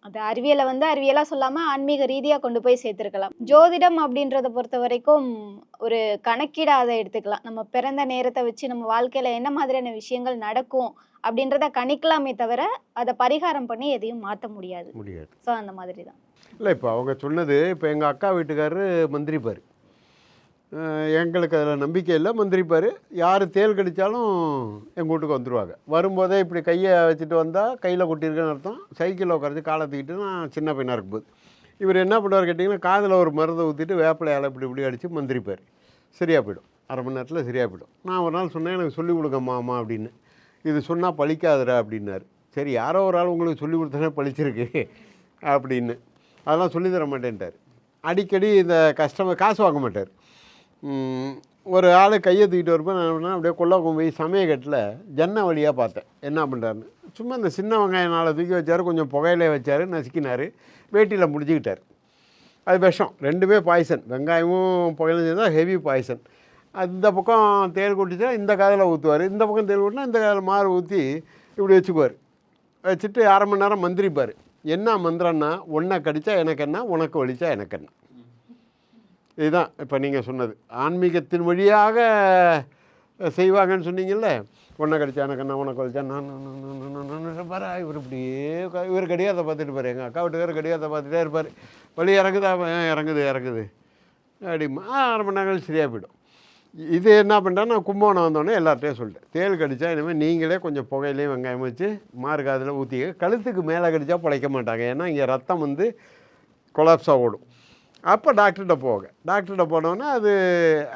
Speaker 2: அது அறிவியலை வந்து அறிவியலா சொல்லாம ஆன்மீக ரீதியா கொண்டு போய் சேர்த்திருக்கலாம். ஜோதிடம் அப்படின்றத பொறுத்த வரைக்கும் ஒரு கணக்கீடா அதை எடுத்துக்கலாம். நம்ம பிறந்த நேரத்தை வச்சு நம்ம வாழ்க்கையில என்ன மாதிரியான விஷயங்கள் நடக்கும் அப்படின்றத கணிக்கலாமே தவிர அதை பரிகாரம் பண்ணி எதையும் மாற்ற முடியாது. ஸோ அந்த மாதிரி தான்.
Speaker 1: இல்லை, இப்போ அவங்க சொன்னது, இப்போ எங்கள் அக்கா வீட்டுக்காரரு மந்திரிப்பார், எங்களுக்கு அதில் நம்பிக்கை இல்லை, மந்திரிப்பார். யார் தேல் கடித்தாலும் எங்கள் வீட்டுக்கு வந்துடுவாங்க. வரும்போதே இப்படி கையை வச்சுட்டு வந்தால் கையில் கொட்டியிருக்கேன்னு அர்த்தம். சைக்கிளில் உட்காந்து காலை தூக்கிட்டு நான் சின்ன பையனாக இருக்கும்போது இவர் என்ன பண்ணுவார் கேட்டிங்கன்னா, காதில் ஒரு மருந்தை ஊற்றிட்டு வேப்பிலையால் இப்படி அடித்து மந்திரிப்பார். சரியாக போயிடும், அரை மணி நேரத்தில் சரியாக போயிடும். நான் ஒரு நாள் சொன்னேன், எனக்கு சொல்லிக் கொடுங்கம்மா அப்படின்னு. இது சொன்னால் பழிக்காதுடா அப்படின்னாரு. சரி, யாரோ ஒரு ஆள் உங்களுக்கு சொல்லிக் கொடுத்தனே பழிச்சிருக்கு அப்படின்னு. அதெல்லாம் சொல்லித்தர மாட்டேன்ட்டார். அடிக்கடி இந்த கஸ்டமர் காசு வாங்க மாட்டார். ஒரு ஆள் கையை தூக்கிட்டு வரும்போது நான் என்ன அப்படியே கொல்லாக்கும் போய் சமயக்கட்டில் ஜன்னல் வழியாக பார்த்தேன் என்ன பண்ணுறாருன்னு. சும்மா இந்த சின்ன வெங்காயம் 4 தூக்கி வச்சார், கொஞ்சம் புகையிலே வச்சார், நசுக்கினார், வேட்டியில் முடிச்சுக்கிட்டார். அது விஷம், ரெண்டுமே பாய்சன். வெங்காயமும் புகையிலும் சேர்ந்தால் ஹெவி பாய்சன். அந்த பக்கம் தேல் கொட்டிச்சா இந்த காதில் ஊற்றுவார், இந்த பக்கம் தேல் கொட்டினா இந்த காதில் மாறு ஊற்றி இப்படி வச்சுக்குவார். வச்சுட்டு அரை மணி நேரம் மந்திரிப்பார். என்ன மந்திரன்னா, ஒன்றை கடித்தா எனக்கு என்ன, உனக்கு வலிச்சா எனக்கு என்ன. இதுதான் இப்போ நீங்கள் சொன்னது ஆன்மீகத்தின் வழியாக செய்வாங்கன்னு சொன்னீங்கல்ல. ஒன்றை கடிச்சா எனக்கு என்ன, உனக்கு வலிச்சா நான் பாரு. இவர் இப்படியே இவர் கடியாரத்தை பார்த்துட்டு இருப்பார், எங்கள் அக்கா வீட்டுக்காரர் கடியாரத்தை பார்த்துட்டே இருப்பார். வலி இறங்குதா, இறங்குது அப்படிமா அரை மணி நேரம் சரியாக போயிடும். இது என்ன பண்ணுறேன், நான் கும்பகோணம் வந்தோடனே எல்லார்ட்டையும் சொல்லிட்டேன், தேள் கடிச்சா இனிமேல் நீங்களே கொஞ்சம் புகையிலையும் வெங்காயம் வச்சு மார்காதில் ஊற்றிக்க, கழுத்துக்கு மேலே கடிச்சா பிழைக்க மாட்டாங்க, ஏன்னா இங்கே ரத்தம் வந்து கொலாப்ஸாக ஓடும். அப்போ டாக்டர்கிட்ட போனோன்னே அது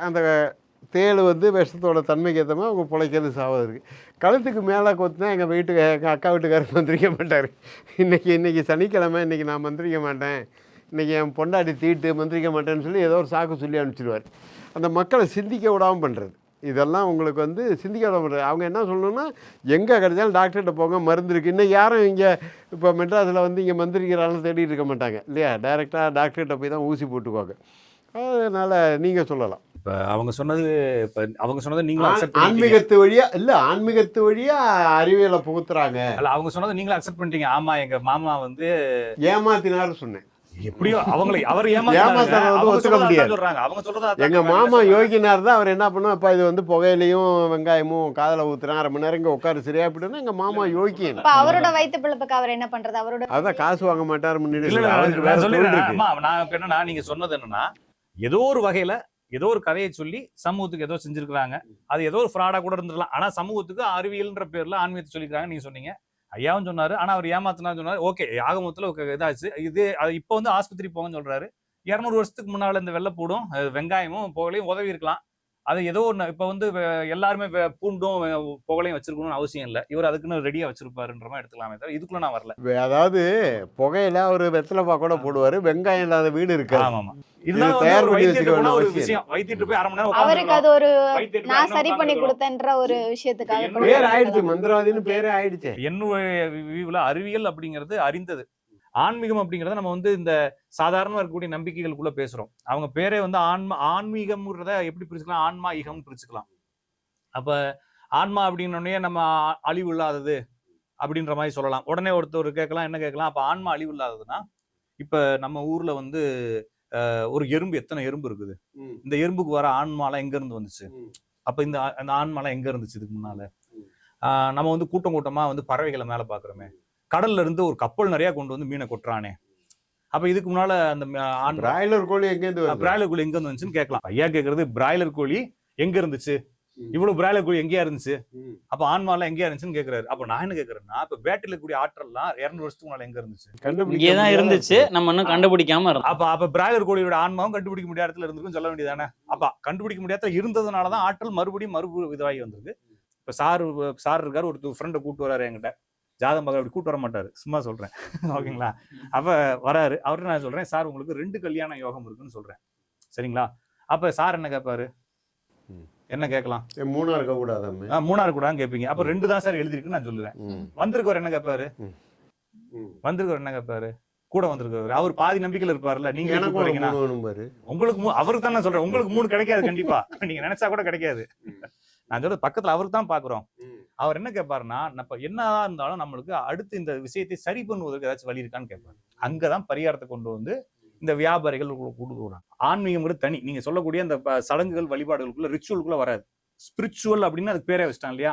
Speaker 1: அந்த தேள் வந்து விஷத்தோட தன்மைக்கு ஏற்ற மாதிரி அவங்க பிழைக்கிறது சாவது இருக்குது. கழுத்துக்கு மேலே கொத்துனா எங்கள் எங்கள் அக்கா வீட்டுக்காரர் மந்திரிக்க மாட்டார். இன்றைக்கி சனிக்கிழமை, இன்றைக்கி நான் மந்திரிக்க மாட்டேன், இன்றைக்கி என் பொண்டாட்டி தீட்டு மந்திரிக்க மாட்டேன்னு சொல்லி ஏதோ ஒரு சாக்கு சொல்லி அனுப்பிச்சிடுவார். அந்த மக்களை சிந்திக்க விடாமல் பண்ணுறது, இதெல்லாம் உங்களுக்கு வந்து சிந்திக்க விடாமல் பண்ணுறது. அவங்க என்ன சொல்லணும்னா, எங்கே கிடைச்சாலும் டாக்டர்கிட்ட போங்க, மருந்து இருக்குது. இன்னும் யாரும் இங்கே இப்போ மெட்ராஸில் வந்து இங்கே மந்திரிக்கிறாலும் தேடிட்டு இருக்க மாட்டாங்க இல்லையா, டைரெக்டாக டாக்டர்கிட்ட போய் தான் ஊசி போட்டுக்குவாங்க. அதனால் நீங்கள் சொல்லலாம்.
Speaker 5: இப்போ அவங்க சொன்னது நீங்களும் அக்செப்ட்
Speaker 1: ஆன்மீகத்து வழியாக இல்லை, ஆன்மீகத்து வழியாக அறிவியலை புகுத்துறாங்க.
Speaker 5: அல்ல, அவங்க சொன்னது நீங்களும் அக்செப்ட் பண்ணிட்டீங்க. ஆமாம், எங்கள் மாமா வந்து
Speaker 1: ஏமாத்தினாரு சொன்னேன்.
Speaker 5: எப்படியோ அவர்
Speaker 1: ஒத்துக்க முடியாது.
Speaker 5: சொல்றாங்க, அவங்க சொல்றதா.
Speaker 1: எங்க மாமா யோகினார் தான், அவர் என்ன பண்ணுவோம், இப்போ இது வந்து புகையிலையும் வெங்காயமும் காதல ஊத்துறான், 1/2 மணி நேரம் இங்கே உட்காரு சரியா போயிட்டு எங்க மாமா யோகியன்.
Speaker 2: அவரோட வயிற்று பிழப்புக்கு அவர் என்ன பண்றது, அவரோட
Speaker 1: அதான் காசு வாங்க மாட்டாரு முன்னாடி.
Speaker 5: நான் நீங்க சொன்னது என்னன்னா, ஏதோ ஒரு வகையில ஏதோ ஒரு கதையை சொல்லி சமூகத்துக்கு ஏதோ செஞ்சிருக்காங்க, அது ஏதோ ஒரு ஃப்ராடா கூட இருந்துடலாம், ஆனா சமூகத்துக்கு அறிவியல்ன்ற பேர்ல ஆன்மீகத்தை சொல்லிருக்காங்க நீங்க சொன்னீங்க. ஐயாவும் சொன்னாரு, ஆனா அவர் ஏமாத்தினா சொன்னாரு. ஓகே, ஆகமத்துல இதாச்சு. இது இப்போ வந்து ஆஸ்பத்திரி போங்கன்னு சொல்றாரு. 200 வருஷத்துக்கு முன்னால இந்த வெள்ளைப்பூடும் வெங்காயமும் புகழையும் உதவி இருக்கலாம். அது ஏதோ ஒன்று இப்போ வந்து எல்லாருமே பூண்டும் புகழையும் வச்சிருக்கணும்னு அவசியம் இல்லை. இவர் அதுக்குன்னு ரெடியா வச்சிருப்பாருன்ற மாதிரி எடுத்துக்கலாமே தவிர இதுக்குள்ள நான் வரல.
Speaker 1: அதாவது புகையில ஒரு வெத்தலைப்பா கூட போடுவாரு, வெங்காயம் இல்லாத வீடு இருக்கு.
Speaker 5: ஆமாமா, ஒரு விஷயம் வைத்திட்டு போய் 1/2 மணி நேரம்
Speaker 2: அவருக்கு அது ஒரு நான் சரி பண்ணி கொடுத்தேன்ற ஒரு விஷயத்துக்காக
Speaker 1: பேர் ஆயிடுச்சு, மந்திரவாதின்னு பேரே ஆயிடுச்சு.
Speaker 5: என்னுடைய வியூல அறிவியல் அப்படிங்கிறது அறிந்தது, ஆன்மீகம் அப்படிங்கறத நம்ம வந்து இந்த சாதாரணமா இருக்கக்கூடிய நம்பிக்கைகளுக்குள்ள பேசுறோம். அவங்க பேரே வந்து ஆன்மீகம்ன்றத எப்படி பிரிச்சுக்கலாம், ஆன்மா ஈகம் பிரிச்சுக்கலாம். அப்ப ஆன்மா அப்படின்னோடனே நம்ம அழிவு இல்லாதது அப்படின்ற மாதிரி சொல்லலாம். உடனே ஒருத்தர் கேட்கலாம், என்ன கேட்கலாம், அப்ப ஆன்மா அழிவு இல்லாததுன்னா இப்ப நம்ம ஊர்ல வந்து ஒரு எறும்பு, எத்தனை எறும்பு இருக்குது, இந்த எறும்புக்கு வர ஆன்மாலாம் எங்க இருந்து வந்துச்சு, அப்ப இந்த ஆன்மாலாம் எங்க இருந்துச்சு இதுக்கு முன்னால. நம்ம வந்து கூட்டம் கூட்டமா வந்து பறவைகளை மேல பாக்குறோமே, கடல்ல இருந்து ஒரு கப்பல் நிறைய கொண்டு வந்து மீனை கொட்டுறானே, அப்ப இதுக்கு முன்னால அந்த
Speaker 1: பிராய்லர் கோழி எங்க
Speaker 5: இருந்து வந்துச்சுன்னு கேட்கலாம். ஐயா கேட்கறது பிராய்லர் கோழி எங்க இருந்துச்சு, இவ்வளவு பிராய்லர் கோழி எங்கேயா இருந்துச்சு, அப்ப ஆன்மாலாம் எங்கேயா இருந்துச்சுன்னு கேட்கறாரு. அப்ப நான் என்ன கேட்கறேன்னா, இப்ப பேட்டரியில கூடிய ஆற்றல்லாம் 200 வருஷத்துக்கு முன்னால எங்க இருந்துச்சு,
Speaker 3: இங்கேதான் இருந்துச்சு, நம்ம இன்னும் கண்டுபிடிக்காம இருந்தோம்.
Speaker 5: அப்ப பிராய்லர் கோழியோட ஆன்மாவும் கண்டுபிடிக்க முடியாத இடத்துல இருந்துக்கும் சொல்ல வேண்டியதானே. அப்ப கண்டுபிடிக்க முடியாத இருந்ததுனாலதான் ஆற்றல் மறுபடியும் இதுவாகி வந்திருக்கு. இப்ப சார் இருக்காரு, ஒரு ஃப்ரெண்டை கூப்பிட்டு வராரு என்கிட்ட, ஜாதகம் பார்க்க அப்படி கூட்டு வர மாட்டாரு, சும்மா சொல்றேன் ஓகேங்களா. அப்ப வராரு, அவர்கிட்ட நான் சொல்றேன், சார் உங்களுக்கு 2 கல்யாண யோகம் இருக்குன்னு சொல்றேன், சரிங்களா. அப்ப சார் என்ன கேட்பாரு, என்ன கேட்கலாம்,
Speaker 1: 3 இருக்க கூடாது,
Speaker 5: 3 இருக்க கூடாதுன்னு கேட்பீங்க. அப்ப 2 தான் சார் எழுதிருக்குன்னு நான் சொல்லுவேன். வந்திருக்கவர் என்ன கேட்பாரு, கூட வந்திருக்கவர் அவர் பாதி நம்பிக்கையில இருப்பாருல்ல, நீங்க உங்களுக்கு அவருக்கு தான் நான் சொல்றேன், உங்களுக்கு 3 கிடைக்காது கண்டிப்பா, நீங்க நினைச்சா கூட கிடைக்காது. நான் சொல்றது பக்கத்துல அவருக்கு தான் பாக்குறோம். அவர் என்ன கேட்பாருன்னா, நம்ம என்னதான் இருந்தாலும் நம்மளுக்கு அடுத்து இந்த விஷயத்தை சரி பண்ணுவதற்கு ஏதாச்சும் வழி இருக்கான்னு கேட்பாரு. அங்கதான் பரிகாரத்தை கொண்டு வந்து இந்த வியாபாரிகள் கொடுக்குறாங்க. ஆன்மீகம் தனி, நீங்க சொல்லக்கூடிய அந்த சடங்குகள் வழிபாடுகளுக்குள்ள ரிச்சுவலுக்குள்ள வராது. ஸ்பிரிச்சுவல் அப்படின்னு அதுக்கு பேரே வச்சிட்டான் இல்லையா,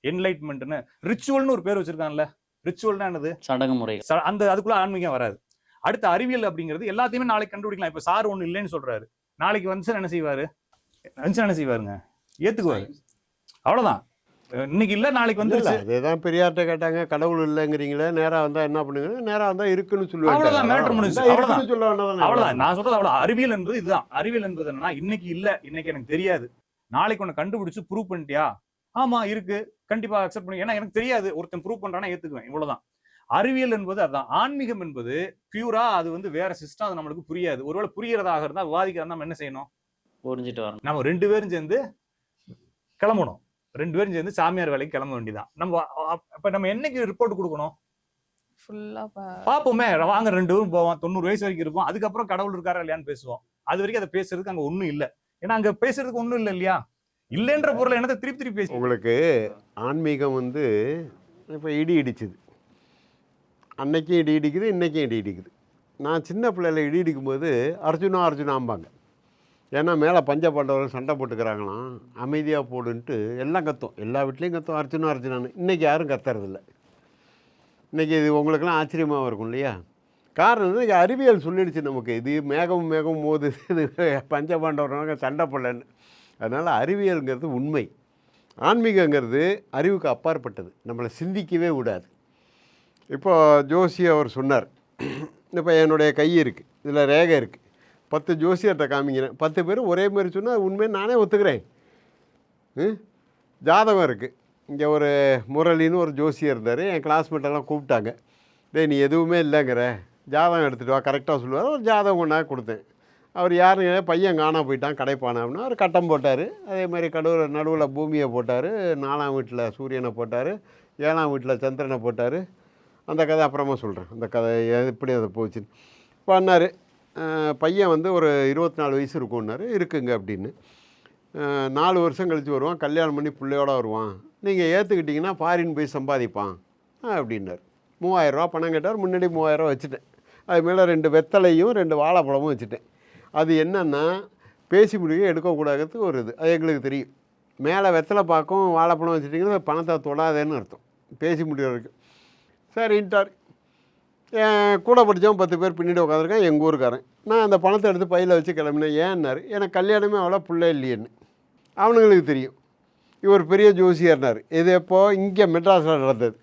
Speaker 5: என்லைட்மெண்ட்னு. ரிச்சுவல்னு ஒரு பேர் வச்சிருக்கான்ல, ரிச்சுவல்னா என்னது,
Speaker 3: சடங்கு முறை.
Speaker 5: அந்த அதுக்குள்ள ஆன்மீகம் வராது. அடுத்த அறிவியல் அப்படிங்கிறது எல்லாத்தையுமே நாளைக்கு கண்டுபிடிக்கலாம். இப்ப சார் ஒண்ணு இல்லைன்னு சொல்றாரு, நாளைக்கு வந்து என்ன செய்வாருங்க, ஏத்துக்குவாரு, அவ்வளவுதான். இன்னைக்கு இல்ல நாளைக்கு வந்து
Speaker 1: அதேதான் பெரியார்ட்ட கேட்டாங்க, கடவுள் இல்லைங்கிறீங்களே, நேரா வந்தா என்ன பண்ணுங்க, நேரா வந்தா இருக்குன்னு சொல்லுவாங்க.
Speaker 5: அவ்வளவுதான், மேட்டர் முடிஞ்சு. அவ்வளவுதான் நான் சொல்றது அவ்வளவு. அறிவியல் என்பது இதுதான். அறிவியல் என்பது என்னன்னா, இன்னைக்கு இல்ல, இன்னைக்கு எனக்கு தெரியாது, நாளைக்கு ஒண்ணு கண்டுபிடிச்சு ப்ரூவ் பண்ணிட்டியா, ஆமா இருக்கு, கண்டிப்பா அக்செப்ட் பண்ணி, ஏன்னா எனக்கு தெரியாது, ஒருத்தன் ப்ரூவ் பண்றானா ஏத்துக்குவேன், இவ்வளவுதான். அறிவியல் என்பது அதுதான். ஆன்மீகம் என்பது பியூரா அது வந்து வேற சிஸ்டம், அது நம்மளுக்கு புரியாது. ஒருவேளை புரியறதாக இருந்தா விவாதிக்கிறதா நம்ம என்ன செய்யணும்,
Speaker 3: புரிஞ்சுட்டு வரணும்.
Speaker 5: நம்ம 2 பேரும் சேர்ந்து கிளம்பணும், 2 பேரும் சேர்ந்து சாமியார் வேலைக்கு கிளம்ப வேண்டியதான். நம்ம என்னைக்கு ரிப்போர்ட் கொடுக்கணும், பாப்போமே, வாங்க 2 பேரும் போவோம், 90 வயசு வரைக்கும் இருப்போம், அதுக்கப்புறம் கடவுள் இருக்காரா இல்லையான்னு பேசுவோம். அது வரைக்கும் அதை பேசுறதுக்கு அங்க ஒண்ணும் இல்லை, ஏன்னா அங்க பேசுறதுக்கு ஒண்ணும் இல்லை இல்லையா, இல்லைன்ற பொருளை என்னத்தை திருப்பி பேசு.
Speaker 1: உங்களுக்கு ஆன்மீகம் வந்து இப்போ இடி இடிச்சுது, அன்னைக்கும் இடி இடிக்குது, இன்னைக்கும் இடி இடிக்குது. நான் சின்ன பிள்ளையில இடி இடிக்கும்போது அர்ஜுனாம்பாங்க, ஏன்னா மேலே பஞ்ச பாண்டவர்கள் சண்டை போட்டுக்கிறாங்களாம், அமைதியாக போடுன்ட்டு எல்லாம் கத்தும், எல்லா வீட்லேயும் கத்தும் அர்ஜுனான்னு. இன்றைக்கி யாரும் கத்துறதில்ல. இன்றைக்கி இது உங்களுக்கெல்லாம் ஆச்சரியமாக இருக்கும் இல்லையா. காரணம் இன்றைக்கி அறிவியல் சொல்லிடுச்சு நமக்கு, இது மேகம் மோது, இது பஞ்ச பாண்டவர்கள் சண்டை போடலன்னு. அதனால் அறிவியல்ங்கிறது உண்மை, ஆன்மீகங்கிறது அறிவுக்கு அப்பாற்பட்டது, நம்மளை சிந்திக்கவே விடாது. இப்போ ஜோசி அவர் சொன்னார், இப்போ என்னுடைய கை இருக்குது, இதில் ரேகை இருக்குது, 10 ஜோசியர்கிட்ட காமிக்கிறேன், 10 பேர் ஒரே மாதிரி சொன்னால் உண்மையை நானே ஒத்துக்கிறேன். ஜாதகம் இருக்குது, இங்கே ஒரு முரளின்னு ஒரு ஜோசியர் இருந்தார், என் கிளாஸ்மேட்டெல்லாம் கூப்பிட்டாங்க, டேய் நீ எதுவுமே இல்லைங்கிற, ஜாதகம் எடுத்துகிட்டு வா, கரெக்டாக சொல்லுவார். ஒரு ஜாதகம் கொண்டாந்து கொடுத்தேன். அவர் யாருங்க, பையன் காணா போயிட்டான் கடைப்பானா அப்படின்னா அவர் கட்டம் போட்டார். அதே மாதிரி நடுவில் பூமியை போட்டார், 4ஆம் வீட்டில் சூரியனை போட்டார், 7ஆம் வீட்டில் சந்திரனை போட்டார். அந்த கதை அப்புறமா சொல்கிறேன், அந்த கதை எப்படி அதை போச்சுன்னு பண்ணார். பையன் வந்து ஒரு 24 வயசு இருக்கும்னாரு. இருக்குங்க அப்படின்னு. 4 வருஷம் கழித்து வருவான், கல்யாணம் பண்ணி பிள்ளையோட வருவான், நீங்கள் ஏற்றுக்கிட்டிங்கன்னா ஃபாரின் போய் சம்பாதிப்பான் அப்படின்னார். 3000 ரூபா பணம் கேட்டார். முன்னாடி 3000 ரூபா வச்சுட்டேன். அது மேலே 2 வெத்தலையும் 2 வாழைப்பழமும் வச்சுட்டேன். அது என்னென்னா பேசி முடிக்க எடுக்கக்கூடாதுக்கு ஒரு இது, அது எங்களுக்கு தெரியும். மேலே வெத்தலை பாக்கும் வாழைப்பழம் வச்சுட்டிங்கன்னா பணத்தை தொடாதேன்னு அர்த்தம், பேசி முடிகிறதுக்கு. சரின்ட்டார். கூட படித்தவன் 10 பேர் பின்னாடி உட்காந்துருக்கான், எங்கள் ஊருக்காரன். நான் அந்த பணத்தை எடுத்து பையில் வச்சு கிளம்பினேன். ஏன்னாரு, எனக்கு கல்யாணமே அவ்வளோ பிள்ளை இல்லையேன்னு. அவனுங்களுக்கு தெரியும். இவர் பெரிய ஜோசியர்னார். இது எப்போது இங்கே மெட்ராஸில் நடந்தது.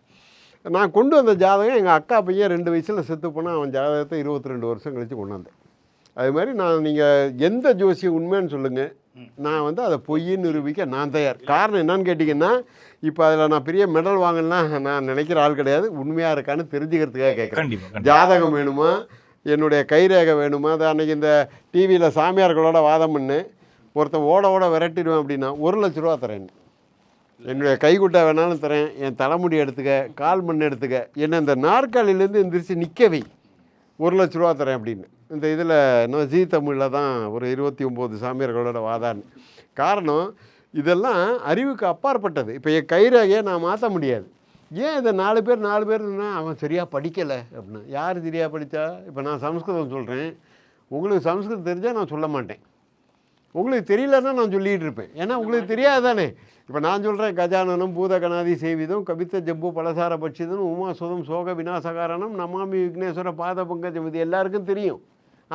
Speaker 1: நான் கொண்டு வந்த ஜாதகம் எங்கள் அக்கா பையன் 2 வயசில் செத்து போனால் அவன் ஜாதகத்தை 22 வருஷம் கழித்து கொண்டு வந்தேன். அது மாதிரி நான் நீங்கள் எந்த ஜோசியம் உண்மைன்னு சொல்லுங்கள், நான் வந்து அதை பொய்ன்னு நிரூபிக்க நான் தயார். காரணம் என்னன்னு கேட்டிங்கன்னா, இப்போ அதில் நான் பெரிய மெடல் வாங்கினா நான் நினைக்கிற ஆள் கிடையாது. உண்மையாக இருக்கான்னு தெரிஞ்சுக்கிறதுக்காக கேட்குறேன். ஜாதகம் வேணுமா, என்னுடைய கைரேகை வேணுமா, அதை அன்றைக்கி இந்த டிவியில் சாமியார்களோட வாதம் பண்ணு, ஒருத்தன் ஓட விரட்டிடுவேன் அப்படின்னா 1 லட்ச ரூபா தரேன். என்னுடைய கைக்குட்டை வேணாலும் தரேன், என் தலைமுடி எடுத்துக்க, கால் மண் எடுத்துக்க, என்னை இந்த நாற்காலிலேருந்து எந்திரிச்சு நிற்கவை, 1 லட்ச ரூபா தரேன் அப்படின்னு. இந்த இதில் இன்னும் ஜீ தமிழில் தான் ஒரு 29 சாமியார்களோட வாதான்னு. காரணம் இதெல்லாம் அறிவுக்கு அப்பாற்பட்டது. இப்போ என் கைரேகையை நான் மாற்ற முடியாது. ஏன் இதை 4 பேர் அவன் சரியாக படிக்கலை அப்படின்னா, யார் சரியாக படித்தா? இப்போ நான் சம்ஸ்கிருதம் சொல்கிறேன், உங்களுக்கு சம்ஸ்கிருதம் தெரிஞ்சால் நான் சொல்ல மாட்டேன், உங்களுக்கு தெரியலன்னா நான் சொல்லிகிட்டு இருப்பேன். ஏன்னா உங்களுக்கு தெரியாது தானே. இப்போ நான் சொல்கிறேன், கஜானனம் பூதகணாதி சேவிதம் கபித்த ஜம்பு பலசார பட்சிதம் உமாசுதம் சோக விநாசகாரணம் நமாமி விக்னேஸ்வர பாத பங்கஜம், இது எல்லாருக்கும் தெரியும்.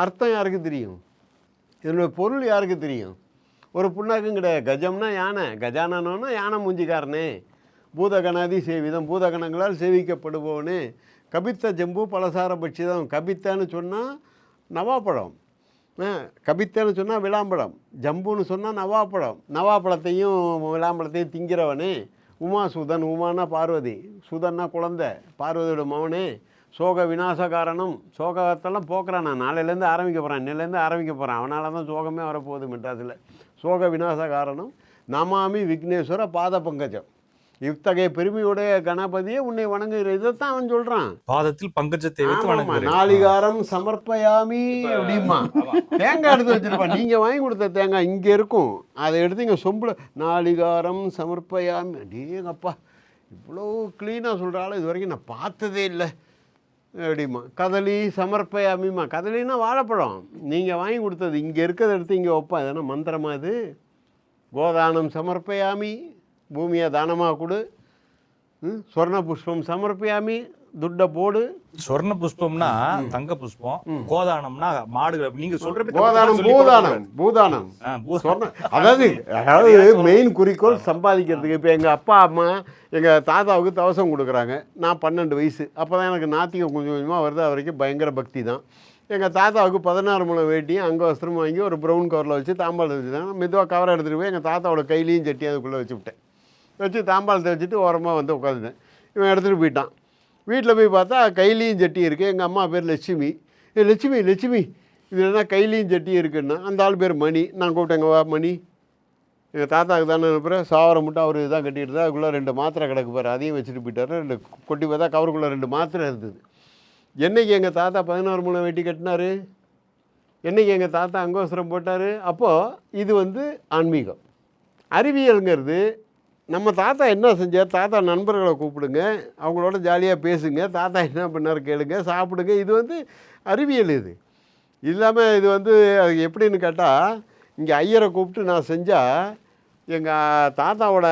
Speaker 1: அர்த்தம் யாருக்கு தெரியும்? இதனுடைய பொருள் யாருக்கு தெரியும்? ஒரு புண்ணாக்கும் கிடையாது. கஜம்னா யானை, கஜானனம்னா யானை மூஞ்சிக்காரனே, பூதகணாதி சேவிதம் பூதகணங்களால் சேவிக்கப்படுபவனே, கபித்த ஜம்பு பலசார பட்சிதம், கபித்தன்னு சொன்னால் நவாப்பழம், கபித்தன்னு சொன்னால் விளாம்பழம், ஜம்புன்னு சொன்னால் நவாப்பழம், நவாப்பழத்தையும் விளாம்பழத்தையும் திங்கிறவனே, உமாசுதன், உமானா பார்வதி, சுதன்னா குழந்தை, பார்வதியோட மவனே, சோக விநாச காரணம், சோகத்தெல்லாம் போக்குறான். நான் நாளையிலேருந்து ஆரம்பிக்க போகிறேன், இன்னிலேருந்து ஆரம்பிக்க போகிறேன், அவனால தான் சோகமே வரப்போகுது மெட்ராஸில். சோக விநாச காரணம் நமாமி விக்னேஸ்வர பாத பங்கஜம், இத்தகைய பெருமையுடைய கணபதியை உன்னை வணங்குகிற, இதைத்தான் அவன் சொல்றான்.
Speaker 5: பாதத்தில் பங்கஜத்தை வைத்து வணங்குகிறேன்,
Speaker 1: நாளிகாரம் சமர்ப்பயாமி அப்படிமா. தேங்காய் எடுத்து வச்சிருப்பான், நீங்க வாங்கி கொடுத்த தேங்காய் இங்க இருக்கும், அதை எடுத்து இங்க சொம்புல நாளிகாரம் சமர்ப்பயாமி. அடேங்கப்பா, இவ்வளோ கிளீனாக சொல்கிறாலும் இது வரைக்கும் நான் பார்த்ததே இல்லை அப்படிமா. கதலி சமர்ப்பயாமிமா, கதலின்னா வாழைப்பழம், நீங்கள் வாங்கி கொடுத்தது இங்கே இருக்கிறத எடுத்து இங்கே வைப்பா, எதனா மந்திரமா இது? கோதானம் சமர்ப்பயாமி, பூமியை தானமாக கொடு. சொர்ண புஷ்பம் சமர்ப்பயாமி, துட்ட போடு.
Speaker 5: சொர்ண புஷ்பம்னா தங்க புஷ்பம், கோதானம்னா மாடுகள். நீங்க சொல்ற
Speaker 1: கோதானம் பூதானம். அதாவது மெயின் குறிக்கோள் சம்பாதிக்கிறதுக்கு. இப்போ எங்கள் அப்பா அம்மா எங்கள் தாத்தாவுக்கு தவசம் கொடுக்குறாங்க, நான் 12 வயசு. அப்போ தான் எனக்கு நாத்திகம் கொஞ்சம் கொஞ்சமாக வருது. அது வரைக்கும் பயங்கர பக்தி தான். எங்கள் தாத்தாவுக்கு 16 முழம் வேட்டியும் அங்கே வஸ்திரம் வாங்கி ஒரு ப்ரௌன் கவரில் வச்சு தாம்பாளத்தை வச்சுட்டாங்க. மெதுவாக கவரை எடுத்துகிட்டு போய் எங்கள் தாத்தாவோட கையிலையும் சட்டி அதுக்குள்ளே வச்சு விட்டேன். வச்சு தாம்பாளத்தை வச்சுட்டு ஓரமாக வந்து உட்காந்துட்டேன். இவன் எடுத்துகிட்டு போயிட்டான். வீட்டில் போய் பார்த்தா கையிலையும் சட்டி இருக்குது. எங்கள் அம்மா பேர் லட்சுமி. லட்சுமி லட்சுமி இது என்ன கையிலையும் சட்டி இருக்குன்னா, அந்த ஆள் பேர் மணி. நான் கூப்பிட்டேங்க, வா மணி, எங்கள் தாத்தாவுக்கு தானே அனுப்புகிறேன். சாவரம் மட்டும் அவர் இதுதான் கட்டிட்டு தான், அதுக்குள்ளே 2 மாத்திரை கிடக்கு பாரு, அதையும் வச்சுட்டு போயிட்டார். 2 கொட்டி பார்த்தா கவருக்குள்ளே 2 மாத்திரை இருந்தது. என்றைக்கு எங்கள் தாத்தா 16 முழம் வெட்டி கட்டினார், என்றைக்கு எங்கள் தாத்தா அங்கோசரம் போட்டார். அப்போது இது வந்து ஆன்மீகம். அறிவியலுங்கிறது நம்ம தாத்தா என்ன செஞ்சார், தாத்தா நண்பர்களை கூப்பிடுங்க, அவங்களோட ஜாலியாக பேசுங்க, தாத்தா என்ன பண்ணார் கேளுங்க, சாப்பிடுங்க. இது வந்து அறிவியல். இது இல்லாமல் இது வந்து அது எப்படின்னு கேட்டால், இங்கே ஐயரை கூப்பிட்டு நான் செஞ்சால் எங்கள் தாத்தாவோட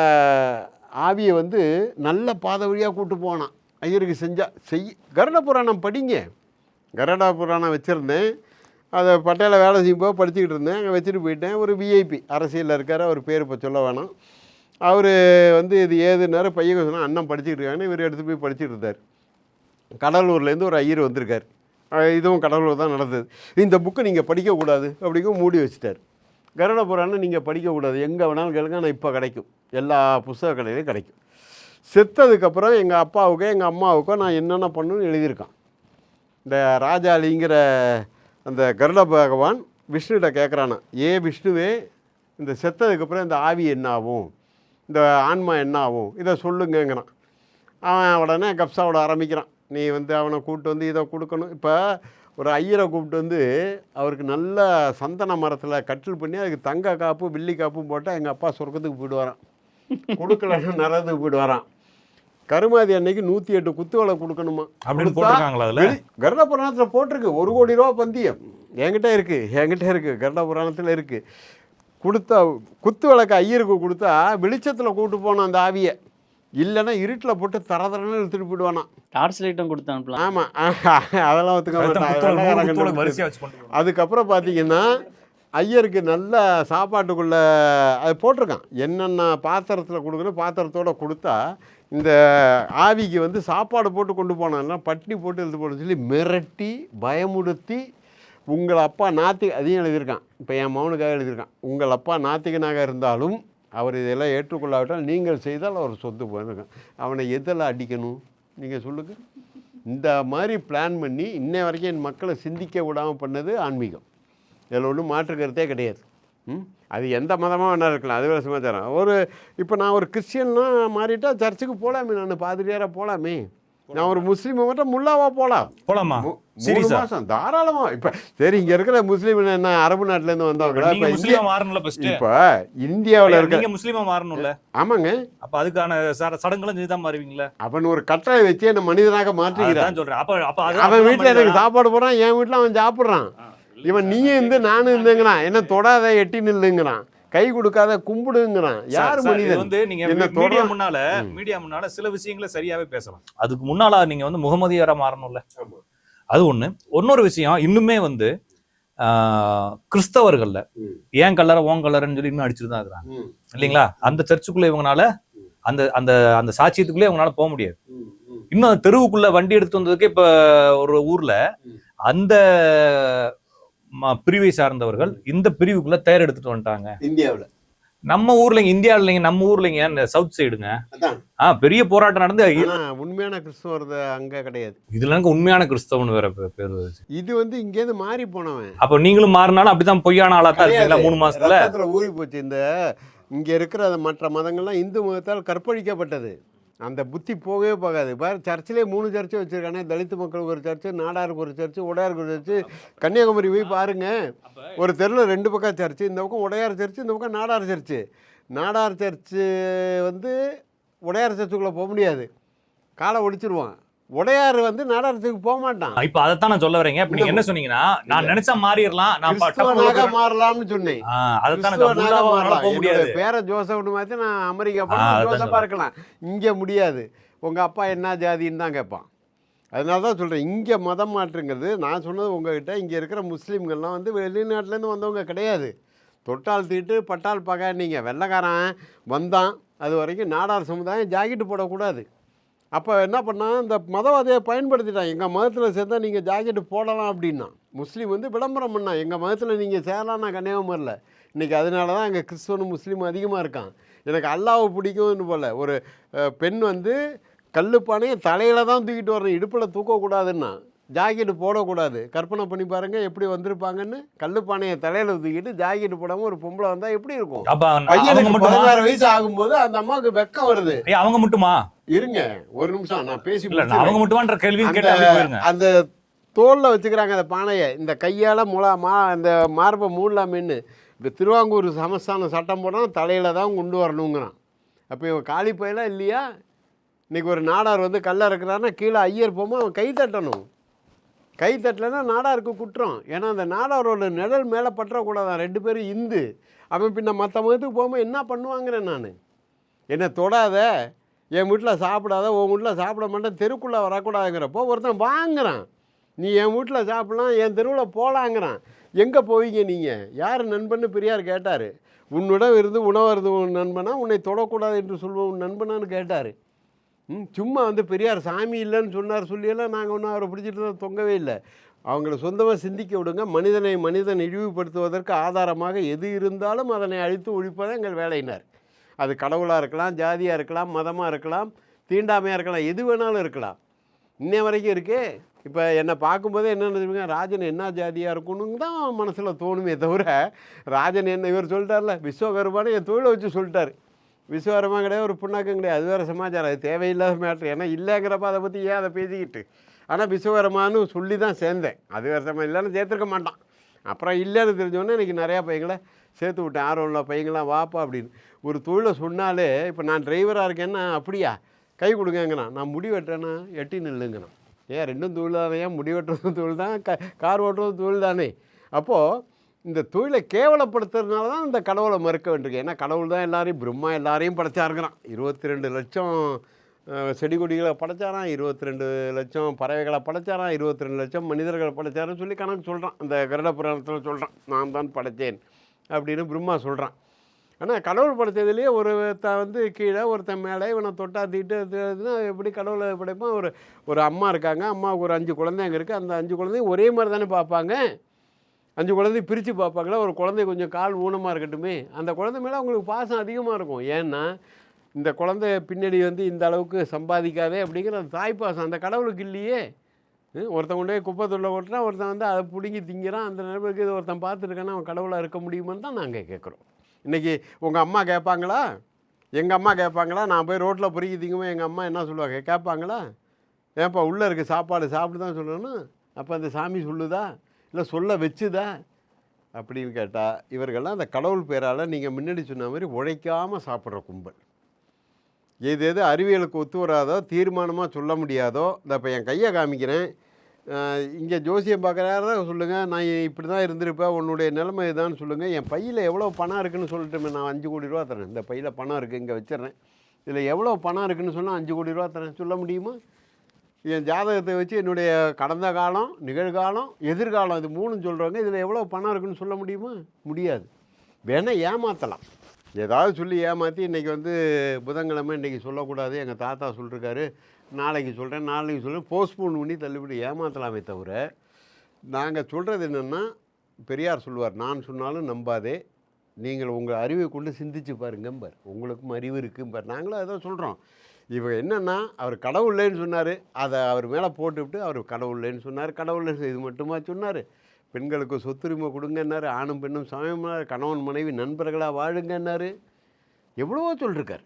Speaker 1: ஆவியை வந்து நல்ல பாதை வழியாக கூப்பிட்டு போனான். ஐயருக்கு செஞ்சால் கருட புராணம் படிங்க. கருட புராணம் வச்சுருந்தேன். அதை பட்டையில் வேலை செய்யும்போது படிச்சுக்கிட்டு இருந்தேன். அங்கே வச்சுட்டு போயிட்டேன். ஒரு விஐபி அரசியலில் இருக்கார், அவர் பேர் இப்போ சொல்ல வேணாம். அவர் வந்து இது ஏதுன்னாரு, பையன் சொன்னால் அண்ணன் படிச்சுக்கிட்டு இருக்காங்கன்னு இவர் எடுத்து போய் படிச்சுட்டு இருந்தார். கடலூர்லேருந்து ஒரு ஐயர் வந்திருக்கார். இதுவும் கடலூர் தான் நடந்தது. இந்த புக்கை நீங்கள் படிக்கக்கூடாது அப்படிங்க மூடி வச்சுட்டார். கருட புராணம் நீங்கள் படிக்கக்கூடாது, எங்கே வேணாலும் கேளுங்க, ஆனால் இப்போ கிடைக்கும், எல்லா புஸ்தக கடையிலையும் கிடைக்கும். செத்ததுக்கப்புறம் எங்கள் அப்பாவுக்கோ எங்கள் அம்மாவுக்கோ நான் என்னென்ன பண்ணணும்னு எழுதியிருக்கான். இந்த ராஜாளிங்கிற அந்த கருட பகவான் விஷ்ணுகிட்ட கேட்குறானா, விஷ்ணுவே, இந்த செத்ததுக்கப்புறம் இந்த ஆவி என்ன ஆகும், இந்த ஆன்மா என்ன ஆகும், இதை சொல்லுங்கிறான். அவன் உடனே கப்சாவோட ஆரம்பிக்கிறான். நீ வந்து அவனை கூப்பிட்டு வந்து இதை கொடுக்கணும். இப்போ ஒரு ஐயரை கூப்பிட்டு வந்து அவருக்கு நல்ல சந்தன மரத்தில் கட்டில் பண்ணி அதுக்கு தங்க காப்பு வெள்ளி காப்பும் போட்டால் எங்கள் அப்பா சொர்க்கத்துக்கு போயிடுவாரான், கொடுக்கலன்னு நரகத்துக்கு போயிடுவாரான். கருமாதி அன்னைக்கு 108 குத்துவலை கொடுக்கணுமா
Speaker 5: அப்படின்னு
Speaker 1: கருட புராணத்தில் போட்டிருக்கு. 1 கோடி ரூபா பந்தயம் என்கிட்ட இருக்குது, கருட புராணத்தில் இருக்குது. கொடுத்தா குத்து விளக்கு ஐயருக்கு கொடுத்தா வெளிச்சத்தில் கூப்பிட்டு போனோம் அந்த ஆவியை, இல்லைன்னா இருட்டில் போட்டு தரதரன்னு எடுத்துகிட்டு போயிடுவானா.
Speaker 3: டார்ச் லைட்டும் கொடுத்து அனுப்பலாம்.
Speaker 1: ஆமாம், அதெல்லாம் ஒத்துக்க மாட்டாங்க. அதுக்கப்புறம் பார்த்தீங்கன்னா ஐயருக்கு நல்ல சாப்பாட்டுக்குள்ளே அது போட்டிருக்கான், என்னென்ன பாத்திரத்தில் கொடுக்கணும், பாத்திரத்தோடு கொடுத்தா இந்த ஆவிக்கு வந்து சாப்பாடு போட்டு கொண்டு போனான்னா பட்னி போட்டு எடுத்து போட சொல்லி மிரட்டி பயமுடுத்தி, உங்கள் அப்பா அதையும் எழுதியிருக்கான். இப்போ என் மகனுக்காக எழுதியிருக்கான், உங்கள் அப்பா நாத்திகனாக இருந்தாலும் அவர் இதெல்லாம் ஏற்றுக்கொள்ளாவிட்டால் நீங்கள் செய்தால் அவர் சொத்து போயிருக்கான். அவனை எதெல்லாம் அடிக்கணும் நீங்கள் சொல்லுங்கள். இந்த மாதிரி பிளான் பண்ணி இன்னை வரைக்கும் என் மக்களை சிந்திக்க விடாமல் பண்ணது ஆன்மீகம். இதில் ஒன்றும் மாற்று கருத்தே கிடையாது. அது எந்த மதமாக வேணா இருக்கலாம், அது வேறு சமாச்சாரம். இப்போ நான் ஒரு கிறிஸ்டியன்னா மாறிட்டா சர்ச்சுக்கு போகலாமே, நான் பாதிரியாராக போகலாமே, நான் ஒரு முஸ்லீமை மட்டும் முல்லாவா போகலாமா 3 மாதம் தாராளமாக. இப்போ சரி, இங்கே இருக்கிற முஸ்லீம் என்ன அரபு நாட்டிலேருந்து வந்தவங்களா? இப்போ இந்தியாவில் இருக்க
Speaker 5: முஸ்லீமா மாறணும்ல.
Speaker 1: ஆமாங்க,
Speaker 5: அப்போ அதுக்கான சடங்குகளும் இதுதான் மாறுவீங்களா?
Speaker 1: அவன் ஒரு கட்டளை வச்சு என்ன மனிதனாக மாற்றிக்கிறான்
Speaker 5: சொல்கிறேன்.
Speaker 1: அவன் வீட்டில் எனக்கு சாப்பாடு போடுறான், என் வீட்டில் அவன் சாப்பிட்றான். இவன் நீயும் இருந்து நானும் இருந்துங்கிறான், என்ன தொடாத எட்டி நில்லுங்கிறான், கை கொடுக்காத கும்பிடுங்கிறான். யாரு மனிதன்
Speaker 5: வந்து நீங்க மீடியா முன்னால சில விஷயங்களை சரியாவே பேசலாம். அதுக்கு முன்னால நீங்க வந்து முகமதியரா மாறணும்ல, அது ஒண்ணு. இன்னொரு விஷயம், இன்னுமே வந்து கிறிஸ்தவர்கள்ல ஏன் கல்லற ஓன் கல்லறன்னு சொல்லி இன்னும் அடிச்சுட்டு தான் இருக்கிறாங்க இல்லைங்களா? அந்த சர்ச்சுக்குள்ள இவங்கனால அந்த அந்த அந்த சாட்சியத்துக்குள்ளே இவங்களால போக முடியாது. இன்னும் தெருவுக்குள்ள வண்டி எடுத்து வந்ததுக்கு இப்ப ஒரு ஊர்ல அந்த பிரிவை சார்ந்தவர்கள் இந்த பிரிவுக்குள்ள தயார் எடுத்துட்டு வந்துட்டாங்க.
Speaker 1: இந்தியாவில்
Speaker 5: நம்ம ஊர்ல, இந்தியாவில் இல்லைங்க, நம்ம ஊர்லங்க இந்த சவுத் சைடுங்க பெரிய போராட்டம் நடந்து.
Speaker 1: உண்மையான கிறிஸ்தவர் அங்க கிடையாது.
Speaker 5: இதுல எனக்கு உண்மையான கிறிஸ்தவன் வேற பேரு.
Speaker 1: இது வந்து இங்கேருந்து மாறி போனவன்.
Speaker 5: அப்ப நீங்களும் மாறினாலும் அப்படிதான் பொய்யான ஆளா தான் இருக்கீங்களா? 3 மாசத்துல
Speaker 1: ஊறி போச்சு. இந்த இங்க இருக்கிற மற்ற மதங்கள்லாம் இந்து மதத்தால் கற்பழிக்கப்பட்டது. அந்த புத்தி போகவே போகாது. பாரு, சர்ச்சிலே 3 சர்ச்சு வச்சுருக்கானே, தலித்து மக்களுக்கு ஒரு சர்ச்சு, நாடாருக்கு ஒரு சர்ச்சு, உடையாருக்கு ஒரு சர்ச்சு. கன்னியாகுமரி போய் பாருங்க, ஒரு தெருவில் 2 பக்கம் சர்ச்சு, இந்த பக்கம் உடையார் சர்ச்சு, இந்த பக்கம் நாடார் சர்ச்சு. நாடார் சர்ச்சு வந்து உடையார் சர்ச்சுக்குள்ளே போக முடியாது, காலை ஒடிச்சிருவான். உடையார் வந்து நாடாரத்துக்கு போக மாட்டான்.
Speaker 5: இப்ப அதைத்தான் நான் சொல்ல வரேங்க. இப்ப நீங்க என்ன சொன்னீங்கன்னா, நான் நினைச்சா மாறிடலாம், நான்
Speaker 1: மாறலாம்னு சொன்னேன். பேர ஜோசப்னு மாதிரி நான் அமெரிக்கா ஜோசப்பா இருக்கலாம், இங்க முடியாது. உங்க அப்பா என்ன ஜாதின்னு தான் கேட்பான். அதனால தான் சொல்றேன், இங்க மதம் மாற்றுங்கிறது நான் சொன்னது உங்ககிட்ட. இங்க இருக்கிற முஸ்லீம்கள்லாம் வந்து வெளிநாட்டிலேருந்து வந்தவங்க கிடையாது. தொட்டால் தீட்டு பட்டால் பகை. நீங்கள் வெள்ளைக்காரன் வந்தான், அது வரைக்கும் நாடார் சமுதாயம் ஜாக்கெட்டு போடக்கூடாது. அப்போ என்ன பண்ணால், இந்த மதவாதியை பயன்படுத்திட்டான். எங்கள் மதத்தில் சேர்ந்தா நீங்கள் ஜாக்கெட்டு போடலாம் அப்படின்னா. முஸ்லீம் வந்து விளம்பரம் பண்ணான், எங்கள் மதத்தில் நீங்கள் சேரலாம்னா கன்னியாகுமரியில். இன்றைக்கி அதனால தான் அங்கே கிறிஸ்தவனும் முஸ்லீம் அதிகமாக இருக்கான். எனக்கு அல்லாவை பிடிக்கும்னு போல் ஒரு பெண் வந்து கல்லுப்பானையை தலையில் தான் தூக்கிட்டு வரணும், இடுப்பில் தூக்கக்கூடாதுன்னா, ஜாக்கெட்டு போடக்கூடாது. கற்பனை பண்ணி பாருங்கள் எப்படி வந்திருப்பாங்கன்னு. கல்லுப்பானையை தலையில் தூக்கிட்டு ஜாக்கெட்டு போடாமல் ஒரு பொம்பளை வந்தால் எப்படி இருக்கும்? பையனுக்கு 16 வயசு ஆகும்போது அந்த அம்மாவுக்கு வெக்கம் வருது.
Speaker 5: அவங்க மட்டுமா? இருங்க
Speaker 1: ஒரு நிமிஷம், நான் பேசி
Speaker 5: அவங்க மட்டுமான்ற கேள்வி கேட்டாங்க.
Speaker 1: அந்த தோலில் வச்சுக்கிறாங்க அந்த பானையை, இந்த கையால் இந்த மார்பை மூடலாமேன்னு. இந்த திருவாங்கூர் சமஸ்தானம் சட்டம் போனால் தலையில் தான் கொண்டு வரணுங்கிறான். அப்போ இவன் காலி பையெல்லாம் இல்லையா? இன்றைக்கி ஒரு நாடார் வந்து கல்ல இருக்கிறான்னா கீழே ஐயர் போகும்போது அவன் கை தட்டணும். கை தட்டலைன்னா நாடாருக்கு குற்றம். ஏன்னா அந்த நாடாரோட நிழல் மேலே பற்றக்கூடாதான். 2 பேரும் இந்து. அவன் பின்ன மற்ற மதத்துக்கு போகும்போது என்ன பண்ணுவாங்கிறேன் நான். என்னை தொடாத, என் வீட்டில் சாப்பிடாத, உன் வீட்டில் சாப்பிட மாட்டேன், தெருக்குள்ளே வரக்கூடாதுங்கிறப்போ ஒருத்தன் வாங்குறான். நீ என் வீட்டில் சாப்பிட்லாம், என் தெருவில் போகலாங்கிறான். எங்கே போவீங்க நீங்கள்? யார் நண்பன்னு பெரியார் கேட்டார். உன்னிடம் இருந்து உணவருது உன் நண்பனா, உன்னை தொடக்கூடாது என்று சொல்லுவோம் உன் நண்பனான்னு கேட்டார். சும்மா வந்து பெரியார் சாமி இல்லைன்னு சொன்னார் சொல்லியெல்லாம் நாங்கள் ஒன்றும் அவரை பிடிச்சிட்டு தான் தொங்கவே இல்லை. அவங்கள சொந்தமாக சிந்திக்க விடுங்க. மனிதன் இழிவுபடுத்துவதற்கு ஆதாரமாக எது இருந்தாலும் அதனை அழித்து ஒழிப்பதான் எங்கள் வேலையினார். அது கடவுளாக இருக்கலாம், ஜாதியாக இருக்கலாம், மதமாக இருக்கலாம், தீண்டாமையாக இருக்கலாம், எது வேணாலும் இருக்கலாம். இன்ன வரைக்கும் இருக்கே. இப்போ என்னை பார்க்கும்போதே என்ன நினைச்சுங்க, ராஜன் என்ன ஜாதியாக இருக்கணுன்னு தான் மனசில் தோணுமே தவிர, ராஜன் என்ன இவர் சொல்லிட்டார்ல விஸ்வகர்மான்னு என் தொழிலை வச்சு சொல்லிட்டார். விஸ்வகர்மா கிடையாது, ஒரு புண்ணாக்கம் கிடையாது, அது வேறு சமாச்சாரம், அது தேவையில்லாத மேட்ரு. ஏன்னா இல்லைங்கிறப்ப அதை பற்றி ஏன் அதை பேசிக்கிட்டு. ஆனால் விஸ்வகர்மான்னு சொல்லி தான் சேர்ந்தேன். அது வேறு சமயம் இல்லைன்னு சேர்த்துருக்க மாட்டான். அப்புறம் இல்லைன்னு தெரிஞ்சோன்னே இன்றைக்கி நிறையா பையங்களை சேர்த்து விட்டேன். ஆர்வம் இல்லை பையங்களாம் வாப்பா அப்படின்னு. ஒரு தொழிலை சொன்னாலே, இப்போ நான் டிரைவராக இருக்கேன்னா அப்படியா கை கொடுங்கங்கண்ணா, நான் முடி வெட்டுறேன்னா எட்டி நில்லுங்கண்ணா. ஏன் ரெண்டும் தொழில் தானே, ஏன் முடி வெட்டுறதும் தொழில் தான், கார் ஓட்டுறதும் தொழில் தானே. அப்போது இந்த தொழிலை கேவலப்படுத்துறதுனால தான் இந்த கடவுளை மறுக்க வேண்டியிருக்கு. ஏன்னா கடவுள் தான் எல்லாரையும், பிரம்மா எல்லாரையும் படைச்சாருங்கிறான். 22 லட்சம் செடி கொடிகளை படைச்சாராம், 22 லட்சம் பறவைகளை படைச்சாராம், 22 லட்சம் மனிதர்களை படைச்சாருன்னு சொல்லி கணக்கு சொல்கிறான். அந்த கருட புராணத்தில் சொல்கிறான், நான் தான் படைத்தேன் அப்படின்னு பிரம்மா சொல்கிறான். ஆனால் கடவுள் படைத்ததுலேயே ஒருத்தன் வந்து கீழே ஒருத்தன் மேலே இவனை தொட்டா தீட்டுனா எப்படி கடவுளை படைப்பான்? ஒரு அம்மா இருக்காங்க, அம்மாவுக்கு ஒரு 5 குழந்தைங்க இருக்குது. அந்த 5 குழந்தையும் ஒரே மாதிரி தானே பார்ப்பாங்க. 5 குழந்தையும் பிரித்து பார்ப்பாங்களா? ஒரு குழந்தை கொஞ்சம் கால் ஊனமாக இருக்கட்டுமே, அந்த குழந்தை மேலே அவங்களுக்கு பாசம் அதிகமாக இருக்கும். ஏன்னா இந்த குழந்தை பின்னாடி வந்து இந்த அளவுக்கு சம்பாதிக்காதே அப்படிங்கிற அந்த தாய்ப்பாசம் அந்த கடவுளுக்கு இல்லையே. ஒருத்தன் கொண்டு போய் குப்பை தொல்லை ஓட்டுறான், ஒருத்தன் வந்து அதை பிடுங்கி திங்கிறான். அந்த நிலைமைக்கு இது ஒருத்தன் பார்த்துருக்கானா அவன் கடவுளாக இருக்க முடியுமான்னு தான் நாங்கள் கேட்குறோம். இன்றைக்கி உங்கள் அம்மா கேட்பாங்களா? எங்கள் அம்மா கேட்பாங்களா? நான் போய் ரோட்டில் பொறுக்கி திங்கும்போது எங்கள் அம்மா என்ன சொல்லுவாங்க? கேட்பாங்களா? ஏன்ப்பா உள்ளே இருக்குது சாப்பாடு சாப்பிட்டு தான் சொல்லணும், அப்போ அந்த சாமி சொல்லுதா இல்லை சொல்ல வச்சுதா அப்படின்னு கேட்டால், இவர்கள்லாம் அந்த கடவுள் பேரால் நீங்கள் முன்னாடி சொன்ன மாதிரி உழைக்காமல் சாப்பிட்ற கும்பல். எது அறிவியலுக்கு ஒத்து வராதோ, தீர்மானமாக சொல்ல முடியாதோ, இந்த இப்போ என் கையை காமிக்கிறேன், இங்கே ஜோசியம் பார்க்குறாரு சொல்லுங்கள், நான் இப்படி தான் இருந்திருப்பேன், உன்னுடைய நிலைமை இதான்னு சொல்லுங்கள், என் பையில் எவ்வளோ பணம் இருக்குதுன்னு சொல்லிட்டுமே, நான் 5 கோடி ரூபா தரேன், இந்த பையில் பணம் இருக்குது இங்கே வச்சிட்றேன், இதில் எவ்வளோ பணம் இருக்குதுன்னு சொன்னால் 5 கோடி ரூபா தரேன், சொல்ல முடியுமா? என் ஜாதகத்தை வச்சு என்னுடைய கடந்த காலம், நிகழ்காலம், எதிர்காலம், இது 3 சொல்கிறவங்க, இதில் எவ்வளோ பணம் இருக்குதுன்னு சொல்ல முடியுமா? முடியாது. வேணால் ஏமாற்றலாம், ஏதாவது சொல்லி ஏமாற்றி, இன்றைக்கி வந்து புதன்கிழமை இன்றைக்கி சொல்லக்கூடாது, எங்கள் தாத்தா சொல்லிருக்காரு, நாளைக்கு சொல்கிறேன், நாளைக்கு சொல்கிறேன், போஸ்ட்போன் பண்ணி தள்ளிவிட்டு ஏமாற்றலாமே தவிர, நாங்கள் சொல்கிறது என்னென்னா, பெரியார் சொல்லுவார், நான் சொன்னாலும் நம்பாதே, நீங்கள் உங்கள் அறிவை கொண்டு சிந்திச்சு பாருங்கம்பார், உங்களுக்கும் அறிவு இருக்கும்பார். நாங்களும் அதான் சொல்கிறோம். இவங்க என்னென்னா, அவர் கடவுள் இல்லைன்னு சொன்னார், அதை அவர் மேலே போட்டுவிட்டு அவர் கடவுள் இல்லைன்னு சொன்னார், கடவுள் இது மட்டுமா சொன்னார், பெண்களுக்கு சொத்துரிமை கொடுங்கன்னாரு, ஆணும் பெண்ணும் சமயம்னாரு, கணவன் மனைவி நண்பர்களாக வாழுங்கன்னாரு, எவ்வளவோ சொல்லிருக்கார்.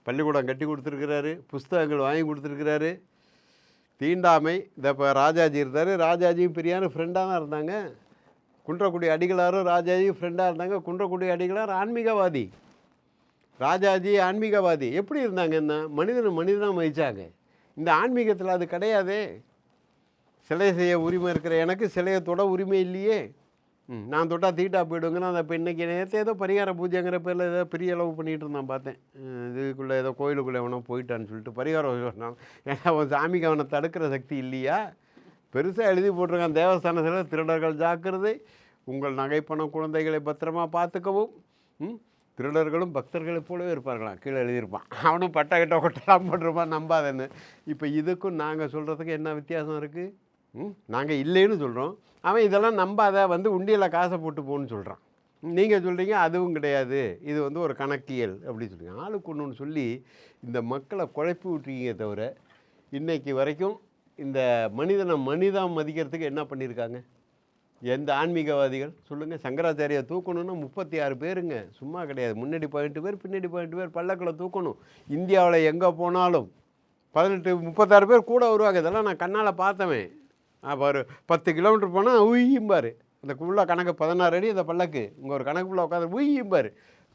Speaker 1: பள்ளிக்கூடம் கட்டி கொடுத்துருக்கிறாரு, புஸ்தகங்கள் வாங்கி கொடுத்துருக்கிறாரு. தீண்டாமை, இந்த இப்போ ராஜாஜி இருந்தார், ராஜாஜியும் பெரியாரும் ஃப்ரெண்டாக தான் இருந்தாங்க. குன்றக்குடி அடிகளாரும் ராஜாஜியும் ஃப்ரெண்டாக இருந்தாங்க. குன்றக்குடி அடிகளார் ஆன்மீகவாதி, ராஜாஜி ஆன்மீகவாதி. எப்படி இருந்தாங்கன்னா, மனிதனாக மதித்தாங்க. இந்த ஆன்மீகத்தில் அது கிடையாதே. சிலை செய்ய உரிமை இருக்கிற எனக்கு சிலையை தொட உரிமை இல்லையே. நான் தொட்டால் தீட்டா போயிடுங்கன்னா, அந்த இப்போ இன்றைக்கி நேரத்தை ஏதோ பரிகார பூஜைங்கிற பேரில் ஏதோ பெரிய அளவு பண்ணிகிட்டு இருந்தான் பார்த்தேன். இதுக்குள்ளே ஏதோ கோயிலுக்குள்ளே எவனோ போயிட்டான்னு சொல்லிட்டு பரிகாரம் சொன்னான். ஏன்னா அவன் சாமிக்கு அவனை தடுக்கிற சக்தி இல்லையா? பெருசாக எழுதி போட்டிருக்கான், தேவஸ்தானத்தில் திருடர்கள் ஜாக்கிரதை, உங்கள் நகைப்பணம் குழந்தைகளை பத்திரமா பார்த்துக்கவும், திருடர்களும் பக்தர்களை போலவே இருப்பார்களாம், கீழே எழுதியிருப்பான். அவனும் பட்டை கிட்ட கொட்டலாம் போட்டிருப்பான், நம்பாதன்னு. இப்போ இதுக்கும் நாங்கள் சொல்கிறதுக்கு என்ன வித்தியாசம் இருக்குது? நாங்கள் இல்லைன்னு சொல்கிறோம், அவன் இதெல்லாம் நம்பாத, வந்து உண்டியில் காசை போட்டு போன்னு சொல்கிறான். நீங்கள் சொல்கிறீங்க அதுவும் கிடையாது, இது வந்து ஒரு கணக்கியல் அப்படின்னு சொல்கிறீங்க. ஆளுக்கு ஒன்று சொல்லி இந்த மக்களை குழப்பி விட்டுருக்கீங்க தவிர, இன்றைக்கு வரைக்கும் இந்த மனிதம் மதிக்கிறதுக்கு என்ன பண்ணியிருக்காங்க எந்த ஆன்மீகவாதிகள் சொல்லுங்கள்? சங்கராச்சாரியை தூக்கணுன்னா 36 பேருங்க, சும்மா கிடையாது. முன்னாடி 18 பேர், பின்னாடி 18 பேர் பல்லக்கில் தூக்கணும். இந்தியாவில் எங்கே போனாலும் 36 பேர் கூட வருவாங்க. இதெல்லாம் நான் கண்ணால் பார்த்தவன். அப்போ ஒரு 10 கிலோமீட்டர் போனால் உய்யும்பார், அந்த ஃபுல்லாக கணக்கு 16 அடி அந்த பல்லக்கு, இங்கே ஒரு கணக்கு ஃபுல்லாக உட்காந்து உய்யும்பார்,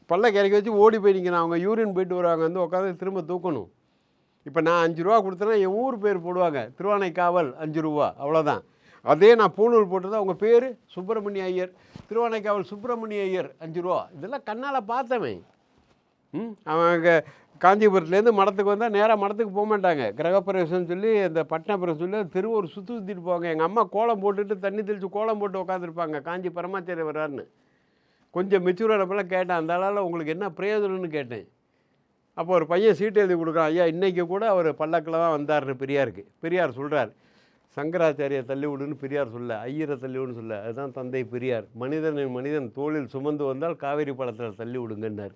Speaker 1: பல்லக்கு இறக்கி வச்சு ஓடி போய் நிற்கணும். அவங்க யூரின் போயிட்டு வருவாங்க, வந்து உட்காந்து திரும்ப தூக்கணும். இப்போ நான் 5 ரூபா கொடுத்தேன்னா என் ஊர் பேர் போடுவாங்க, திருவானைக்காவல் 5 ரூபா, அவ்வளோதான். அதே நான் பூணூல் போட்டது அவங்க பேர் சுப்பிரமணிய ஐயர், திருவானைக்காவல் சுப்பிரமணிய ஐயர் 5 ரூபா. இதெல்லாம் கண்ணால் பார்த்தவன். அவங்க காஞ்சிபுரத்துலேருந்து மடத்துக்கு வந்தால் நேராக மடத்துக்கு போக மாட்டாங்க. கிரகப்பிரவேசம்னு சொல்லி அந்த பட்டணப்பிரவேசம் சொல்லி தெரு ஒரு சுற்றிட்டு போவாங்க. எங்கள் அம்மா கோலம் போட்டுட்டு தண்ணி தெளித்து கோலம் போட்டு உட்காந்துருப்பாங்க, காஞ்சி பரமாச்சாரிய வர்றாருன்னு. கொஞ்சம் மெச்சூரானப்பெல்லாம் கேட்டேன், அந்த ஆளால் உங்களுக்கு என்ன பிரயோஜனம்னு கேட்டேன். அப்போ ஒரு பையன் சீட்டு எழுதி கொடுக்குறான், ஐயா இன்றைக்கி கூட அவர் பல்லக்கில் தான் வந்தார்னு பெரியாருக்கு. பெரியார் சொல்கிறார், சங்கராச்சாரியை தள்ளி விடுன்னு பெரியார் சொல்ல, ஐயரை தள்ளி விடுன்னு சொல்ல. அதுதான் தந்தை பெரியார். மனிதன் தோளில் சுமந்து வந்தால் காவேரி பழத்தில் தள்ளி விடுங்கன்னார்.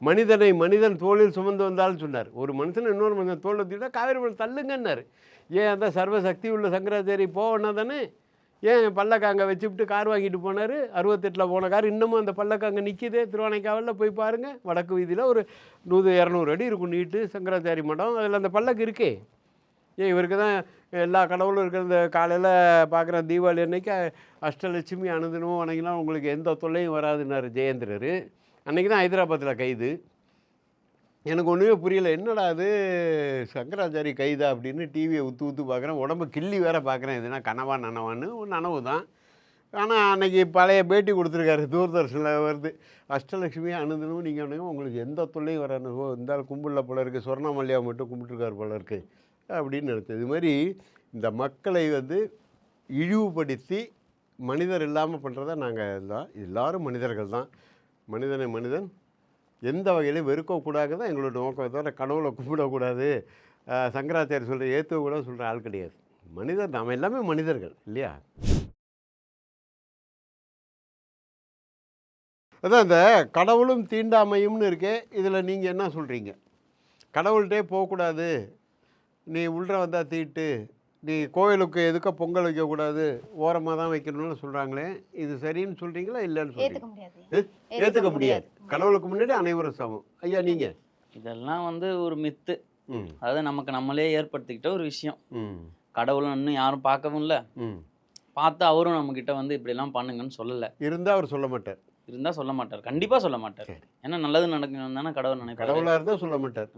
Speaker 1: மனிதனை மனிதன் தோளில் சுமந்து வந்தாலும் சொன்னார். ஒரு மனுஷன் இன்னொரு மனுஷன் தோல் வச்சுக்கிட்டா காவேரி பழம் தள்ளுங்கன்னார். ஏன் அந்த சர்வசக்தி உள்ள சங்கராச்சாரி போவேன்னா தானே, ஏன் பல்லக்காங்க வச்சுவிட்டு கார் வாங்கிட்டு போனார்? 68 போன கார் இன்னமும் அந்த பல்லக்காங்க நிற்கிதே. திருவானைக்காவலில் போய் பாருங்கள், வடக்கு வீதியில் ஒரு 100-200 அடி இருக்கும் நீட்டு சங்கராச்சாரி மடம். அதில் அந்த பல்லக்கு இருக்கே. ஏன் இவருக்கு தான் எல்லா கடவுளும் இருக்கிற இந்த காலையில் பார்க்குற தீபாவளி அன்னைக்கு அஷ்டலட்சுமி அனுதினமும் வணங்கினா உங்களுக்கு எந்த தொல்லையும் வராதுன்னாரு ஜெயேந்திரர். அன்றைக்கி தான் ஹைதராபாத்தில் கைது. எனக்கு ஒன்றுமே புரியல, என்னடா அது சங்கராச்சாரி கைதா அப்படின்னு டிவியை ஊற்று பார்க்குறேன். உடம்பு கிள்ளி வேற பார்க்குறேன், எதுனா கனவா நனவான்னு. ஒரு நனவு தான். ஆனால் அன்றைக்கி பழைய பேட்டி கொடுத்துருக்காரு, தூர்தர்ஷனில் வருது. அஷ்டலட்சுமி அனுதினமும் நீங்கள் அனுங்க உங்களுக்கு எந்த தொல்லையும் வராது. ஓ இருந்தாலும் கும்பிடல போல இருக்குது, சொர்ணமல்லியா மட்டும் கும்பிட்டுருக்காரு போல இருக்குது அப்படின்னு நினைத்தது. இது மாதிரி இந்த மக்களை இழிவுபடுத்தி மனிதர் இல்லாமல் பண்ணுறதா நாங்கள் எல்லோரும் மனிதர்கள் தான். மனிதன் எந்த வகையிலையும் வெறுக்கக்கூடாது தான் எங்களோட நோக்கம். தவிர கடவுளை கும்பிடக்கூடாது, சங்கராச்சாரி சொல்கிற ஏற்றுக்கூடாது சொல்கிற ஆள் கிடையாது. மனிதர் நாம் எல்லாமே மனிதர்கள் இல்லையா? அதான் இந்த கடவுளும் தீண்டாமையும்னு இருக்கே, இதில் நீங்கள் என்ன சொல்கிறீங்க? கடவுள்கிட்டே போகக்கூடாது, நீ உள்ள வந்தால் தீட்டு, நீ கோவிலுக்கு எதுக்க பொங்கல் வைக்கக்கூடாது, ஓரமாக தான் வைக்கணும்னு சொல்கிறாங்களே, இது சரின்னு சொல்கிறீங்களா இல்லைன்னு சொல்கிறீங்க? ஏற்றுக்க முடியாது. கடவுளுக்கு முன்னாடி அனைவரும் சமம். ஐயா நீங்கள்?
Speaker 3: இதெல்லாம் ஒரு மித்து. அதாவது நமக்கு நம்மளே ஏற்படுத்திக்கிட்ட ஒரு விஷயம். கடவுளும் இன்னும் யாரும் பார்க்கவும் இல்லை, பார்த்து அவரும் நம்மக்கிட்ட இப்படிலாம் பண்ணுங்கன்னு சொல்லலை.
Speaker 1: இருந்தால் அவர் சொல்ல மாட்டார்.
Speaker 3: இருந்தால் சொல்ல மாட்டார், கண்டிப்பாக சொல்ல மாட்டார். ஏன்னா நல்லது நடக்கணும் தானே கடவுள் நினைப்பார்.
Speaker 1: கடவுளாக இருந்தால் சொல்ல மாட்டார்.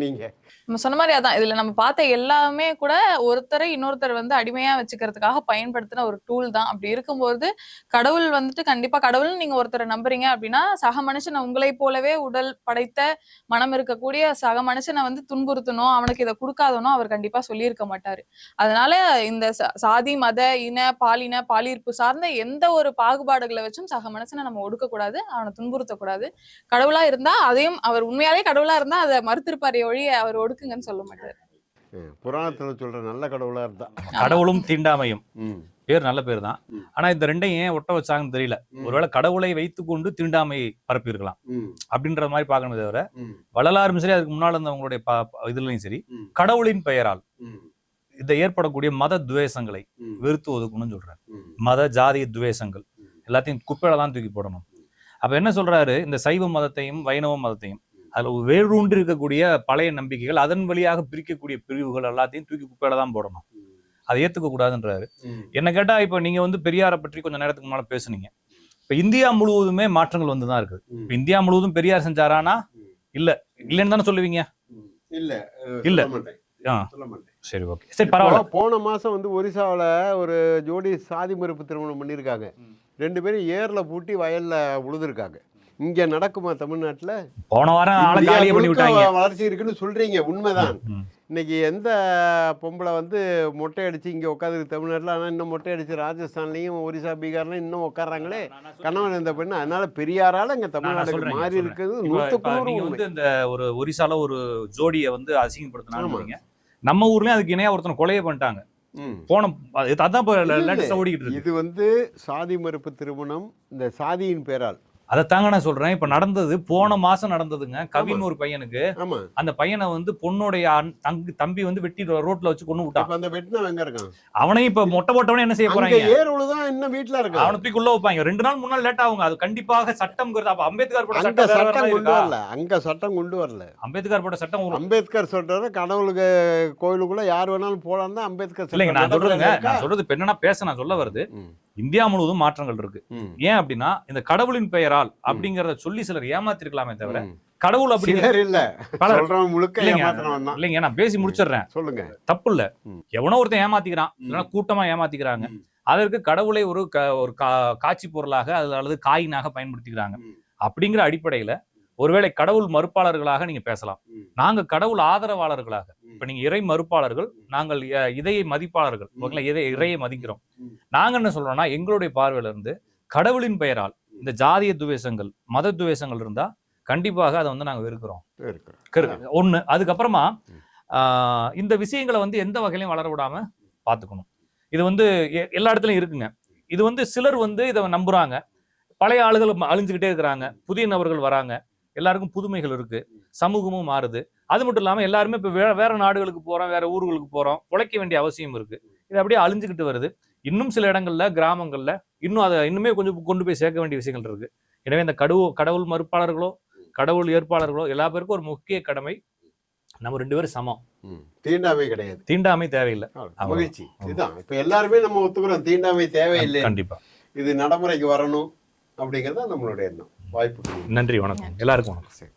Speaker 1: நீங்கள்
Speaker 4: நம்ம சொன்ன மாதிரி அதான், இதுல நம்ம பார்த்த எல்லாமே கூட ஒருத்தரை இன்னொருத்தர் அடிமையா வச்சுக்கிறதுக்காக பயன்படுத்தின ஒரு டூல் தான். அப்படி இருக்கும்போது கடவுள் கண்டிப்பா கடவுள் நீங்க ஒருத்தரை நம்புறீங்க அப்படின்னா, சக மனுஷனை உங்களை போலவே உடல் படைத்த மனம் இருக்கக்கூடிய சக மனுஷனை துன்புறுத்தணும், அவனுக்கு இதை கொடுக்காதனோ அவர் கண்டிப்பா சொல்லியிருக்க மாட்டாரு. அதனால இந்த சாதி மத இன பாலின பாலிர்ப்பு சார்ந்த எந்த ஒரு பாகுபாடுகளை வச்சும் சக மனுஷனை நம்ம ஒடுக்க கூடாது, அவனை துன்புறுத்தக்கூடாது. கடவுளா இருந்தா அதையும் அவர் உண்மையாலே கடவுளா இருந்தா அதை மறுத்திருப்பாரு ஒழிய அவர் ஒடுக்குங்கன்னு சொல்ல மாட்டாரு.
Speaker 1: புராணத்துல சொல்ற நல்ல கடவுளா இருந்தா.
Speaker 5: கடவுளும் தீண்டாமையும் பேர் நல்ல பேர் தான். ஆனா இந்த ரெண்டையும் ஏன் ஒட்ட வச்சாங்கன்னு தெரியல. ஒருவேளை கடவுளை வைத்துக் கொண்டு தீண்டாமையை பரப்பி இருக்கலாம் அப்படின்ற மாதிரி பார்க்கணும். தவிர வள்ளலாரும் சரி, அதுக்கு முன்னால் இருந்தவங்களுடைய இதுலயும் சரி, கடவுளின் பெயரால் இந்த ஏற்படக்கூடிய மத துவேஷங்களை வெறுத்து ஒதுக்கணும்னு சொல்றாரு. மத ஜாதிய துவேஷங்கள் எல்லாத்தையும் குப்பையில தான் தூக்கி போடணும். அப்ப என்ன சொல்றாரு, இந்த சைவ மதத்தையும் வைணவ மதத்தையும் அதுல வேரூன்றி இருக்கக்கூடிய பழைய நம்பிக்கைகள், அதன் வழியாக பிரிக்கக்கூடிய பிரிவுகள் எல்லாத்தையும் தூக்கி குப்பையில தான் போடணும், அதை ஏத்துக்க கூடாதுன்றாரு. என்ன கேட்டா, இப்ப நீங்க பெரியாரை பற்றி கொஞ்சம் நேரத்துக்கு முன்னால பேசுனீங்க. இப்ப இந்தியா முழுவதுமே மாற்றங்கள் வந்துதான் இருக்குது. இப்ப இந்தியா முழுவதும் பெரியார் செஞ்சாரானா? இல்லன்னு தானே சொல்லுவீங்க? இல்ல சரி, ஓகே, சரி, பரவாயில்ல.
Speaker 1: போன மாசம் ஒரிசாவில் ஒரு ஜோடி சாதி மறுப்பு திருமணம் பண்ணியிருக்காங்க. 2 பேரும் ஏர்ல பூட்டி வயல்ல உழுதுருக்காங்க. இங்க நடக்குமா தமிழ்நாட்டுல?
Speaker 5: போன வாரம்
Speaker 1: வளர்ச்சி இருக்குன்னு சொல்றீங்க, உண்மைதான். இன்னைக்கு எந்த பொம்பளை மொட்டை அடிச்சு இங்க உட்காந்து தமிழ்நாட்டுல, ஆனா இன்னும் மொட்டை அடிச்சு ராஜஸ்தான்லயும் ஒரிசா பீகார்லயும் இன்னும் உட்கார்றாங்களே கணவன் இந்த பெண்ணு. அதனால பெரியாரால இங்க தமிழ்நாடு மாறி இருக்குது.
Speaker 5: இந்த ஒரு ஒரிசால ஒரு ஜோடியை அசிங்கப்படுத்தினாங்க. நம்ம ஊர்லயும் அதுக்கு இணையா ஒருத்தனை கொலையை பண்ணிட்டாங்க.
Speaker 1: இது சாதி மறுப்பு திருமணம், இந்த சாதியின் பேரால்.
Speaker 5: அதைத்தாங்க நான் சொல்றேன். இப்ப நடந்தது போன மாசம் நடந்ததுங்க. கவின் ஒரு பையனுக்கு, அந்த பையனை பொண்ணுடைய தம்பி வெட்டி ரோட்ல வச்சு கொண்டு விட்டான்.
Speaker 1: அந்த வெட்டின எங்க இருக்கான்?
Speaker 5: அவனையும் இப்ப மொட்டை போட்டவனே என்ன செய்ய போறாங்க?
Speaker 1: ஏறுதான் இன்னும் வீட்டுல இருக்கு.
Speaker 5: அவனை தூக்கி உள்ள வைப்பாங்க. 2 நாள் 3 நாள் லேட் ஆகுங்க. அது கண்டிப்பாக சட்டம். அம்பேத்கர் போட்ட
Speaker 1: சட்டம் கொண்டு வரல. அங்க சட்டம் கொண்டு வரல.
Speaker 5: அம்பேத்கர் போட்ட சட்டம்.
Speaker 1: அம்பேத்கர் சொல்றாரு கடவுளுக்கு கோயிலுக்குள்ள யார் வேணாலும் போலாம் தான் அம்பேத்கர்.
Speaker 5: இல்லைங்க, நான் சொல்றது இப்ப என்னன்னா நான் சொல்ல வருது, இந்தியா முழுவதும் மாற்றங்கள் இருக்கு. ஏன் அப்படின்னா, இந்த கடவுளின் பெயரால் அப்படிங்கறத சொல்லி சிலர் ஏமாத்திருக்கலாமே தவிர, கடவுள் அப்படி இல்ல. இல்லைங்க, நான் பேசி முடிச்சிடுறேன். சொல்லுங்க, தப்பு இல்ல. எவனோ ஒருத்தன் ஏமாத்திக்கிறான், இல்லைன்னா கூட்டமா ஏமாத்திக்கிறாங்க. அதற்கு கடவுளை ஒரு காட்சி பொருளாக அல்லது காயினாக பயன்படுத்திக்கிறாங்க. அப்படிங்கிற அடிப்படையில ஒருவேளை கடவுள் மறுப்பாளர்களாக நீங்க பேசலாம். நாங்க கடவுள் ஆதரவாளர்களாக, இப்ப நீங்க இறை மறுப்பாளர்கள், நாங்கள் இதையை மதிப்பாளர்கள். இறையை மதிக்கிறோம். நாங்க என்ன சொல்றோம்னா, எங்களுடைய பார்வையில இருந்து கடவுளின் பெயரால் இந்த ஜாதிய துவேஷங்கள், மத துவேஷங்கள் இருந்தா கண்டிப்பாக அதை வந்து நாங்க வெறுக்கிறோம். ஒண்ணு. அதுக்கப்புறமா இந்த விஷயங்களை வந்து எந்த வகையிலையும் வளர விடாம பாத்துக்கணும். இது வந்து எல்லா இடத்துலயும் இருக்குங்க. இது வந்து சிலர் வந்து இதை நம்புறாங்க. பழைய ஆளுகள் அழிஞ்சுக்கிட்டே இருக்கிறாங்க, புதிய நபர்கள் வராங்க, எல்லாருக்கும் புதுமைகள் இருக்கு, சமூகமும் மாறுது. அது மட்டும் இல்லாம எல்லாருமே இப்ப வேற நாடுகளுக்கு போறோம், வேற ஊர்களுக்கு போறோம், உழைக்க வேண்டிய அவசியம் இருக்கு. இது அப்படியே அழிஞ்சுக்கிட்டு வருது. இன்னும் சில இடங்கள்ல, கிராமங்கள்ல இன்னும் அதை இன்னுமே கொஞ்சம் கொண்டு போய் சேர்க்க வேண்டிய விஷயங்கள் இருக்கு. எனவே இந்த கடவுள் மறுப்பாளர்களோ கடவுள் ஏற்பாளர்களோ எல்லா பேருக்கும் ஒரு முக்கிய கடமை, நம்ம 2 பேரும் சமம்.
Speaker 1: தீண்டாமை கிடையாது,
Speaker 5: தீண்டாமை தேவையில்லை.
Speaker 1: மகிழ்ச்சி. இதுதான் இப்ப எல்லாருமே நம்ம ஒத்துக்கிறோம், தீண்டாமை தேவையில்லை.
Speaker 5: கண்டிப்பா
Speaker 1: இது நடைமுறைக்கு வரணும் அப்படிங்கிறது நம்மளுடைய எண்ணம். வாய்ப்பு.
Speaker 5: நன்றி, வணக்கம் எல்லாருக்கும். வணக்கம்.